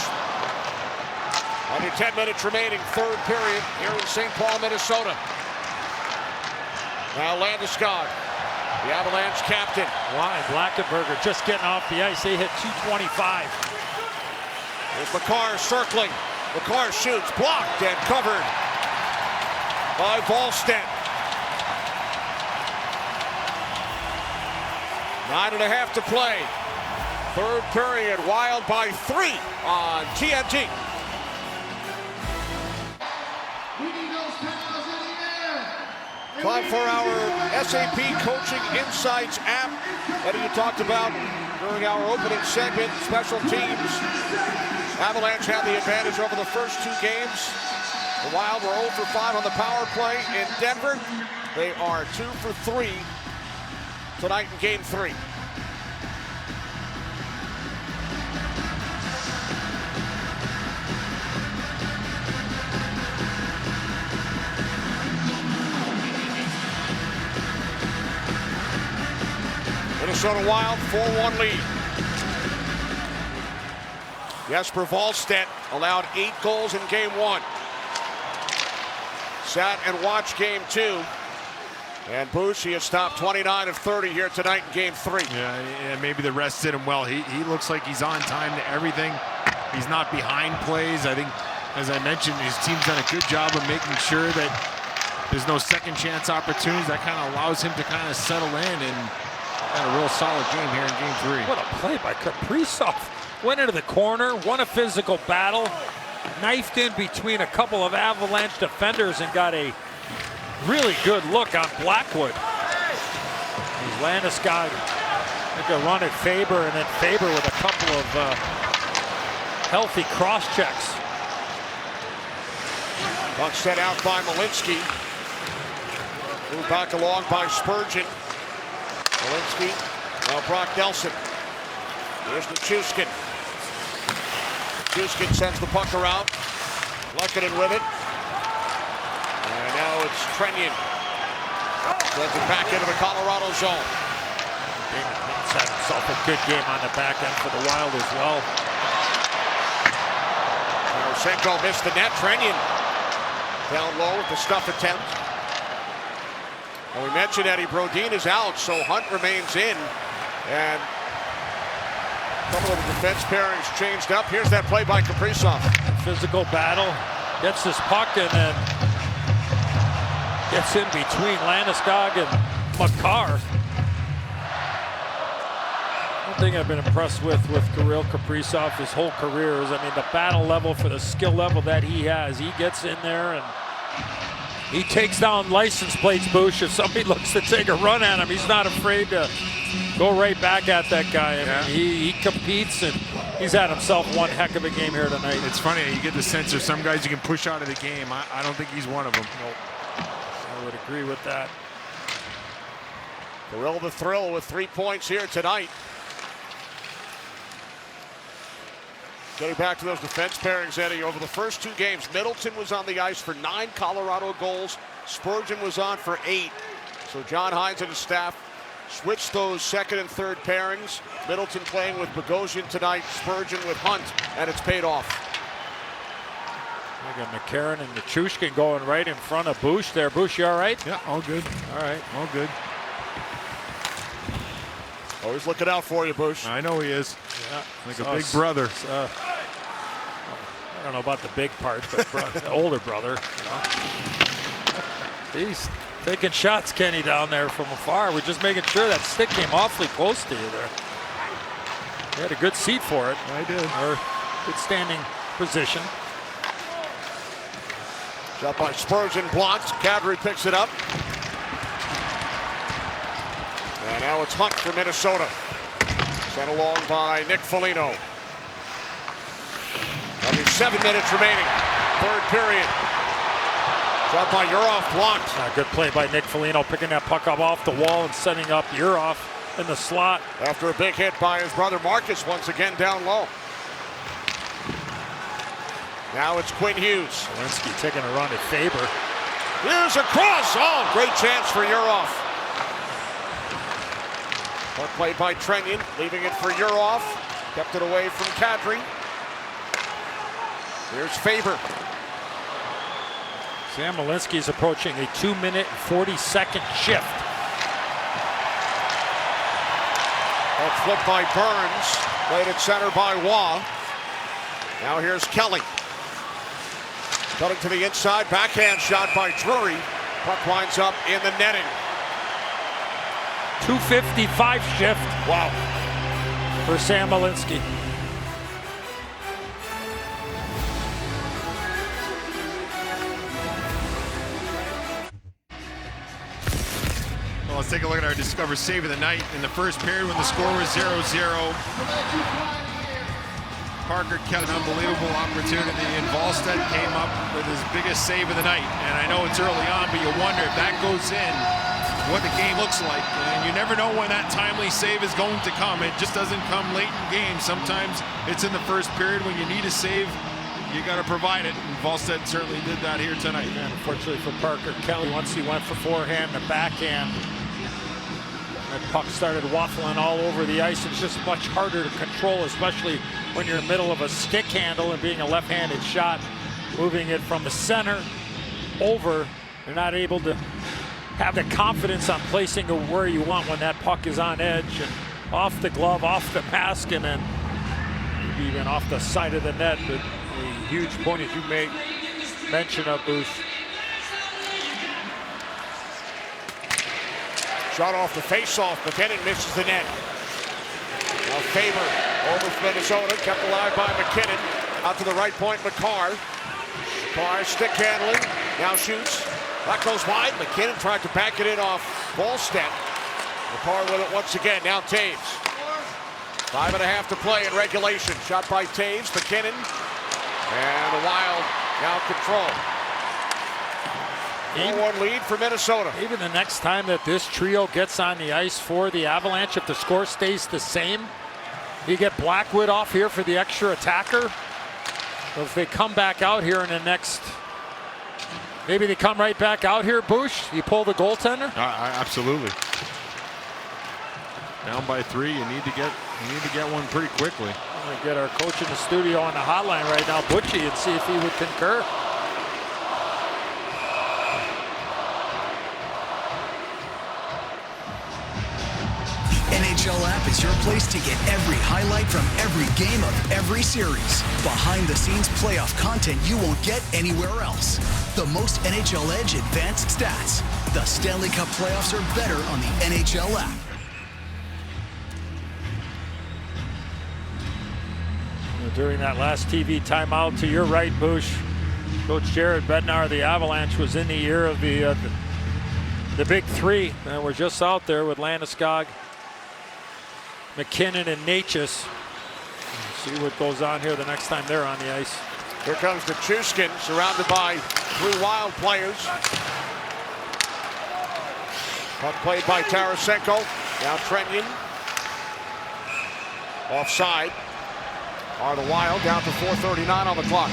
B: Under 10 minutes remaining, third period here in St. Paul, Minnesota. Now Landeskog, the Avalanche captain.
C: Why? Blackenberger just getting off the ice. They hit 225.
B: There's McCarr circling. McCarr shoots, blocked and covered by Volstead. 9.5 to play. Third period, Wild by 3 on TNT. Time for our SAP Coaching Insights app that you talked about during our opening segment. Special teams. Avalanche had the advantage over the first 2 games. The Wild were 0 for 5 on the power play in Denver. They are 2 for 3 tonight in Game 3. Minnesota Wild 4-1 lead. Jesper Wallstedt allowed 8 goals in Game 1. Sat and watched Game 2. And Bushi has stopped 29 of 30 here tonight in Game 3.
D: Yeah, maybe the rest did him well. He looks like he's on time to everything. He's not behind plays. I think, as I mentioned, his team's done a good job of making sure that there's no second chance opportunities. That kind of allows him to kind of settle in and had a real solid game here in Game 3.
C: What a play by Kaprizov. Went into the corner, won a physical battle, knifed in between a couple of Avalanche defenders and got a really good look on Blackwood. Landeskog took a run at Faber, and then Faber with a couple of healthy cross checks.
B: Puck set out by Malinsky. Moved back along by Spurgeon. Malinsky, now Brock Nelson. Here's Nichushkin. Nichushkin sends the puck around. Lehkonen with it. And now it's Trennian. Sends it back into the Colorado zone.
C: He's had himself a good game on the back end for the Wild as well.
B: Tarasenko missed the net. Trennian down low with the stuff attempt. And we mentioned Eddie Brodin is out, so Hunt remains in. And a couple of the defense pairings changed up. Here's that play by Kaprizov.
C: Physical battle. Gets this puck and then gets in between Landeskog and McCarr. thing I've been impressed with Kirill Kaprizov his whole career is, I mean, the battle level for the skill level that he has. He gets in there and he takes down license plates, Bush. If somebody looks to take a run at him, he's not afraid to go right back at that guy. I mean, he competes, and he's had himself one heck of a game here tonight.
D: It's funny, you get the sense there's some guys you can push out of the game. I don't think he's one of them.
C: Nope. I would agree with that.
B: Kirill the Thrill with 3 points here tonight. Getting back to those defense pairings, Eddie, over the first 2 games, Middleton was on the ice for 9 Colorado goals. Spurgeon was on for 8. So John Hines and his staff switched those second and third pairings. Middleton playing with Bogosian tonight, Spurgeon with Hunt, and it's paid off.
C: We got McCarron and Nichushkin going right in front of Bush there. Bush, you all right?
D: Yeah, all good.
C: All right.
D: All good.
B: Always looking out for you, Bush.
D: I know he is.
C: Yeah.
D: Like a big brother.
C: I don't know about the big part, but the older brother. He's taking shots, Kenny, down there from afar. We're just making sure that stick came awfully close to you there. You had a good seat for it.
D: I did.
C: Or good standing position.
B: Shot by Spurgeon, blocked. Kadri picks it up. And now it's Hunt for Minnesota. Sent along by Nick Foligno. Only 7 minutes remaining. Third period. Shot by Urov, blocked.
C: Good play by Nick Foligno, picking that puck up off the wall and setting up Urov in the slot.
B: After a big hit by his brother Marcus, once again down low. Now it's Quinn Hughes.
C: Walensky taking a run at Faber.
B: Here's a cross. Oh, great chance for Urov. Puck played by Trenyon, leaving it for Urov. Kept it away from Kadri. Here's Faber.
C: Sam Walensky is approaching a 2-minute and 40-second shift.
B: That flipped by Burns. Played at center by Waugh. Now here's Kelly. Cutting to the inside. Backhand shot by Drury. Puck winds up in the netting.
C: 2:55 shift.
B: Wow.
C: For Sam Walensky.
D: Well, let's take a look at our Discover save of the night. In the first period when the score was 0-0, Parker kept an unbelievable opportunity, and Wallstedt came up with his biggest save of the night. And I know it's early on, but you wonder if that goes in, what the game looks like. And you never know when that timely save is going to come. It just doesn't come late in games. Sometimes it's in the first period when you need a save, you got to provide it. And Wallstedt certainly did that here tonight.
C: And unfortunately for Parker Kelly, once he went for forehand, the backhand, that puck started waffling all over the ice. It's just much harder to control, especially when you're in the middle of a stick handle and being a left-handed shot. Moving it from the center over, you're not able to have the confidence on placing it where you want when that puck is on edge and off the glove, off the mask, and then maybe even off the side of the net. But a huge point, as you make mention of, Booth.
B: Shot off the face-off, McKinnon misses the net. Now Faber over for Minnesota, kept alive by McKinnon. Out to the right point, McCarr. McCarr stick handling, now shoots. That goes wide. McKinnon tried to back it in off Wallstedt. McCarr with it once again, now Taves. 5.5 to play in regulation. Shot by Taves, McKinnon. And the Wild now control. 4-1 lead for Minnesota.
C: Even the next time that this trio gets on the ice for the Avalanche, if the score stays the same, you get Blackwood off here for the extra attacker. So if they come back out here in the next, maybe they come right back out here, Bush, you pull the goaltender?
D: Absolutely. Down by 3, you need to get one pretty quickly.
C: I'm going to get our coach in the studio on the hotline right now, Butchie, and see if he would concur.
M: NHL app is your place to get every highlight from every game of every series. Behind-the-scenes playoff content you won't get anywhere else. The most NHL Edge advanced stats. The Stanley Cup playoffs are better on the NHL app.
C: during that last TV timeout. To your right, Bush, Coach Jared Bednar, the Avalanche was in the year of the Big Three, and we're just out there with Landeskog, McKinnon, and Natchez. See what goes on here the next time they're on the ice.
B: Here comes the Chuskin, surrounded by 3 Wild players. Puck played by Tarasenko. Now Trenyon. Offside. Are the Wild, down to 4:39 on the clock.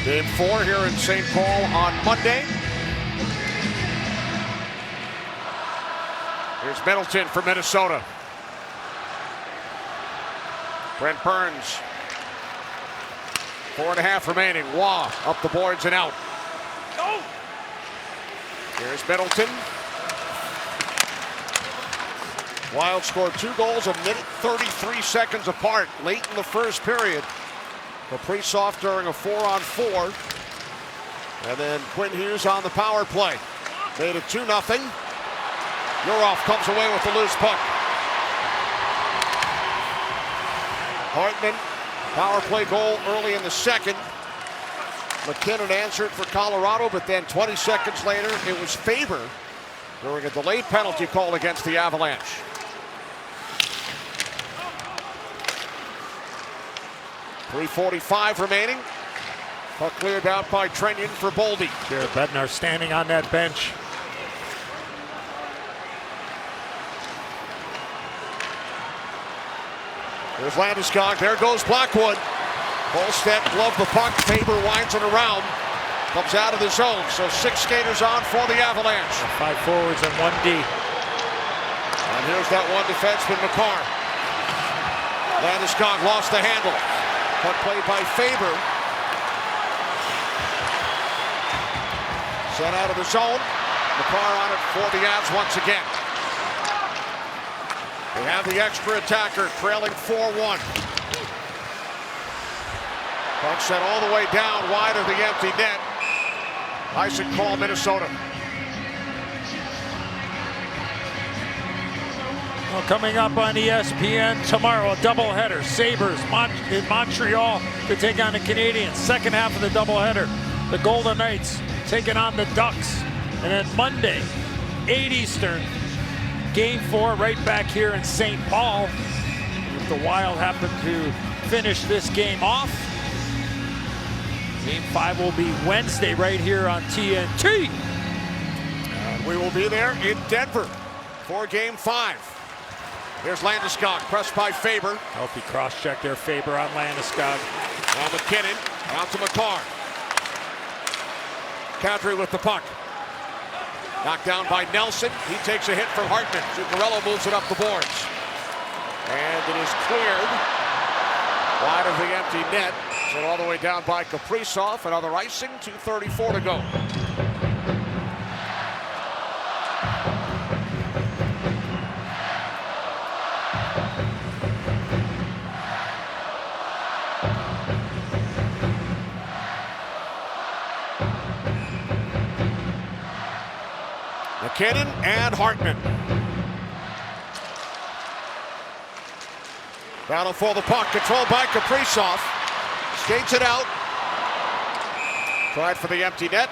B: Game 4 here in St. Paul on Monday. Here's Middleton for Minnesota. Brent Burns. 4.5 remaining. Waugh up the boards and out. Here's Middleton. Wild scored 2 goals a minute 33 seconds apart late in the first period. Kaprizov during a 4-on-4. And then Quinn Hughes on the power play. Made it 2-0. Yurov comes away with the loose puck. Hartman, power play goal early in the second. McKinnon answered for Colorado, but then 20 seconds later, it was Faber during a delayed penalty call against the Avalanche. .345 remaining. Puck cleared out by Trenyon for Boldy.
C: Jared Bednar standing on that bench.
B: There's Landeskog. There goes Blackwood. Bolstead gloved the puck. Faber winds it around. Comes out of the zone. So 6 skaters on for the Avalanche.
C: 5 forwards and 1 D.
B: And here's that one defenseman, McCarr. Landeskog lost the handle. Puck played by Faber. Sent out of the zone. McCarr on it for the Avs once again. They have the extra attacker trailing 4-1. Puck sent all the way down wide of the empty net. Icing call, Minnesota.
C: Well, coming up on ESPN tomorrow, a doubleheader. Sabres in Montreal to take on the Canadiens. Second half of the doubleheader. The Golden Knights taking on the Ducks. And then Monday, 8 Eastern, Game 4 right back here in St. Paul. If the Wild happen to finish this game off, Game 5 will be Wednesday right here on TNT.
B: And we will be there in Denver for Game 5. Here's Landeskog, pressed by Faber.
C: Healthy cross-check there, Faber on Landeskog.
B: Now McKinnon, out to McCarr. Kadri with the puck. Knocked down by Nelson. He takes a hit from Hartman. Zuccarello moves it up the boards. And it is cleared wide of the empty net. Sent all the way down by Kaprizov. Another icing, 2:34 to go. McKinnon and Hartman. Battle for the puck, controlled by Kaprizov. Skates it out. Tried for the empty net.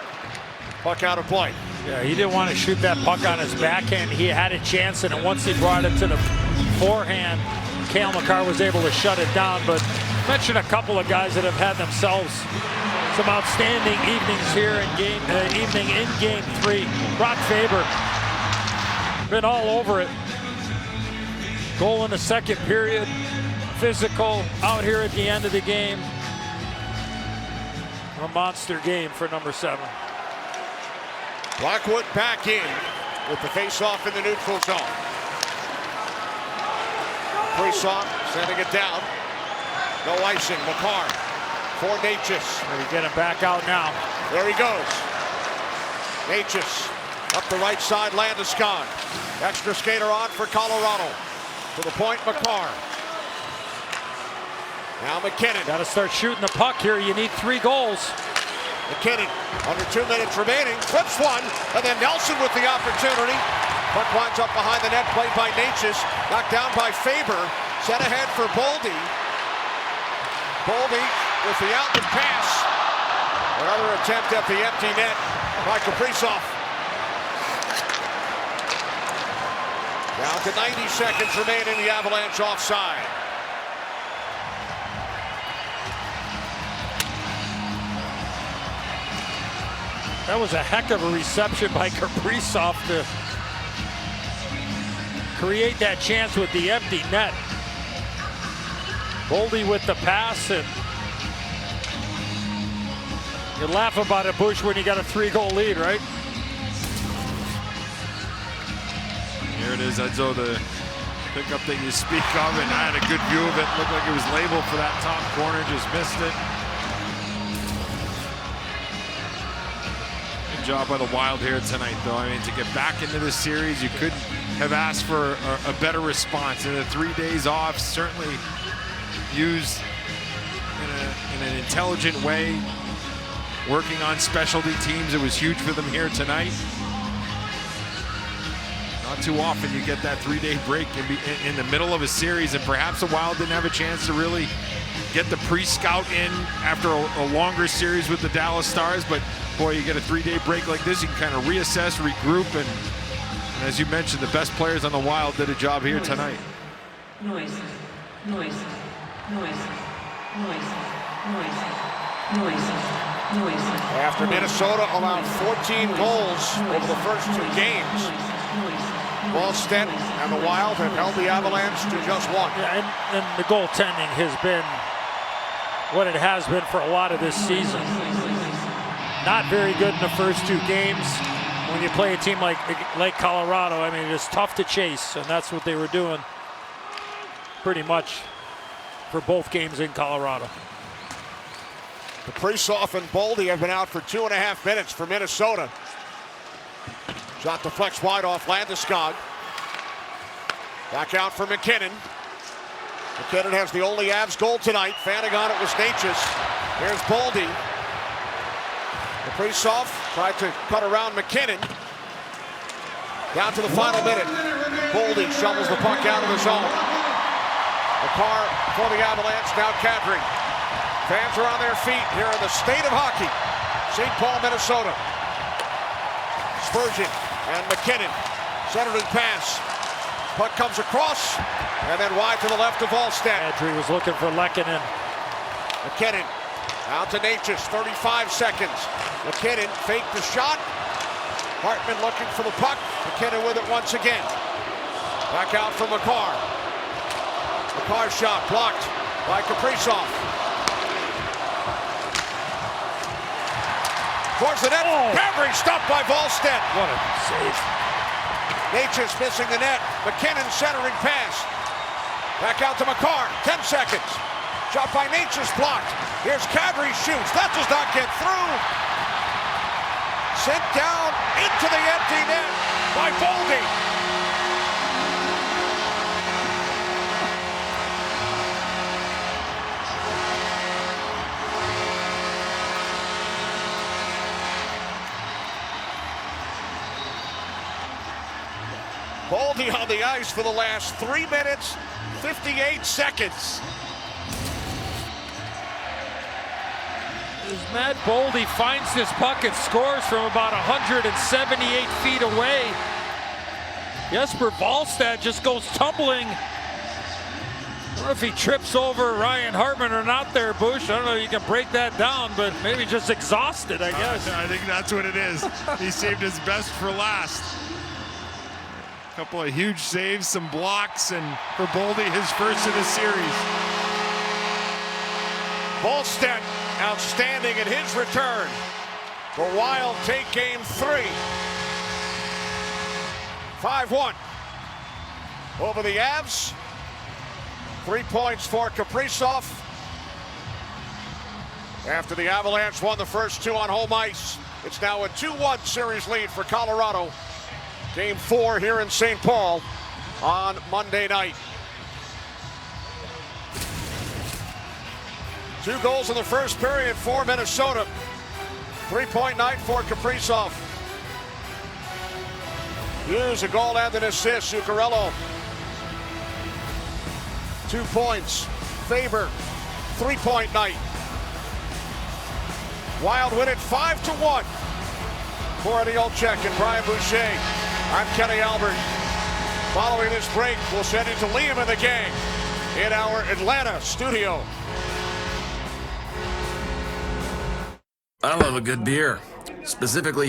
B: Puck out of play.
C: Yeah, he didn't want to shoot that puck on his backhand. He had a chance, and once he brought it to the forehand, Cale Makar was able to shut it down. But mention a couple of guys that have had themselves some outstanding evenings here in Game 3. Brock Faber been all over it. Goal in the second period. Physical out here at the end of the game. A monster game for number 7.
B: Blackwood back in with the face-off in the neutral zone. Kaprizov sending it down. No icing. McCarr for Natchez.
C: He's getting back out now.
B: There he goes. Natchez Up the right side, Landeskog. Extra skater on for Colorado. To the point, McCarr. Now McKinnon.
C: Got to start shooting the puck here. You need 3 goals.
B: McKinnon, under 2 minutes remaining, flips one, and then Nelson with the opportunity. Puck winds up behind the net, played by Natchez. Knocked down by Faber. Set ahead for Boldy. Boldy with the outlet pass. Another attempt at the empty net by Kaprizov. Down to 90 seconds remaining, the Avalanche offside.
C: That was a heck of a reception by Kaprizov to create that chance with the empty net. Boldy with the pass, and you laugh about it, Bush, when you got a 3-goal lead, right?
D: Here it is, Edzo, the pickup that you speak of, and I had a good view of it. Looked like it was labeled for that top corner, just missed it. Good job by the Wild here tonight, though. I mean, to get back into this series, you couldn't have asked for a better response. And the 3 days off certainly used in an intelligent way, working on specialty teams. It was huge for them here tonight. Not too often you get that 3-day break in the middle of a series, and perhaps the Wild didn't have a chance to really get the pre-scout in after a longer series with the Dallas Stars. But boy, you get a 3-day break like this, you can kind of reassess, regroup, and as you mentioned, the best players on the Wild did a job here tonight.
N: Noise.
B: After Minnesota allowed 14 goals over the first 2 games, Wallstedt and the Wild have held the Avalanche to just 1.
C: Yeah, and the goaltending has been what it has been for a lot of this season. Not very good in the first 2 games. When you play a team like Colorado, I mean, it's tough to chase, and that's what they were doing pretty much for both games in Colorado.
B: Kaprizov and Boldy have been out for 2.5 minutes for Minnesota. Shot deflects wide off Landeskog. Back out for McKinnon. McKinnon has the only Avs goal tonight. Fanning on it was Natchez. Here's Boldy. Kaprizov tried to cut around McKinnon. Down to the final minute. Boldy shovels the puck out of the zone. McCarr for the Avalanche, now Kadri. Fans are on their feet here in the state of hockey. St. Paul, Minnesota. Spurgeon and McKinnon. Centered pass. Puck comes across, and then wide to the left of Wallstedt.
C: Kadri was looking for Lehkonen.
B: McKinnon out to Natchez, 35 seconds. McKinnon faked the shot. Hartman looking for the puck. McKinnon with it once again. Back out for McCarr. McCarr's shot blocked by Kaprizov. Towards the net. Kadri stopped by Wallstedt.
C: What a save.
B: Natchez missing the net. McKinnon centering pass. Back out to McCarr. 10 seconds. Shot by Natchez blocked. Here's Kadri shoots. That does not get through. Sent down into the empty net by Boldy. Boldy on the ice for the last 3 minutes, 58 seconds.
C: As Matt Boldy finds this puck and scores from about 178 feet away. Jesper Wallstedt just goes tumbling. I don't know if he trips over Ryan Hartman or not there, Bush. I don't know if you can break that down, but maybe just exhausted, I guess.
D: I think that's what it is. He saved his best for last. Couple of huge saves, some blocks, and for Boldy, his first of the series.
B: Wallstedt outstanding in his return. The Wild take game 3. 5-1 over the Avs. 3 points for Kaprizov after the Avalanche won the first 2 on home ice. It's now a 2-1 series lead for Colorado. Game 4 here in St. Paul on Monday night. 2 goals in the first period for Minnesota. 3-point night for Kaprizov. Hughes a goal and an assist. Zuccarello 2 points. Faber 3-point night. Wild win it 5-1 for Eddie Olczyk and Brian Boucher. I'm Kenny Albert. Following this break, we'll send it to Liam and the gang in our Atlanta studio.
N: I love a good beer, specifically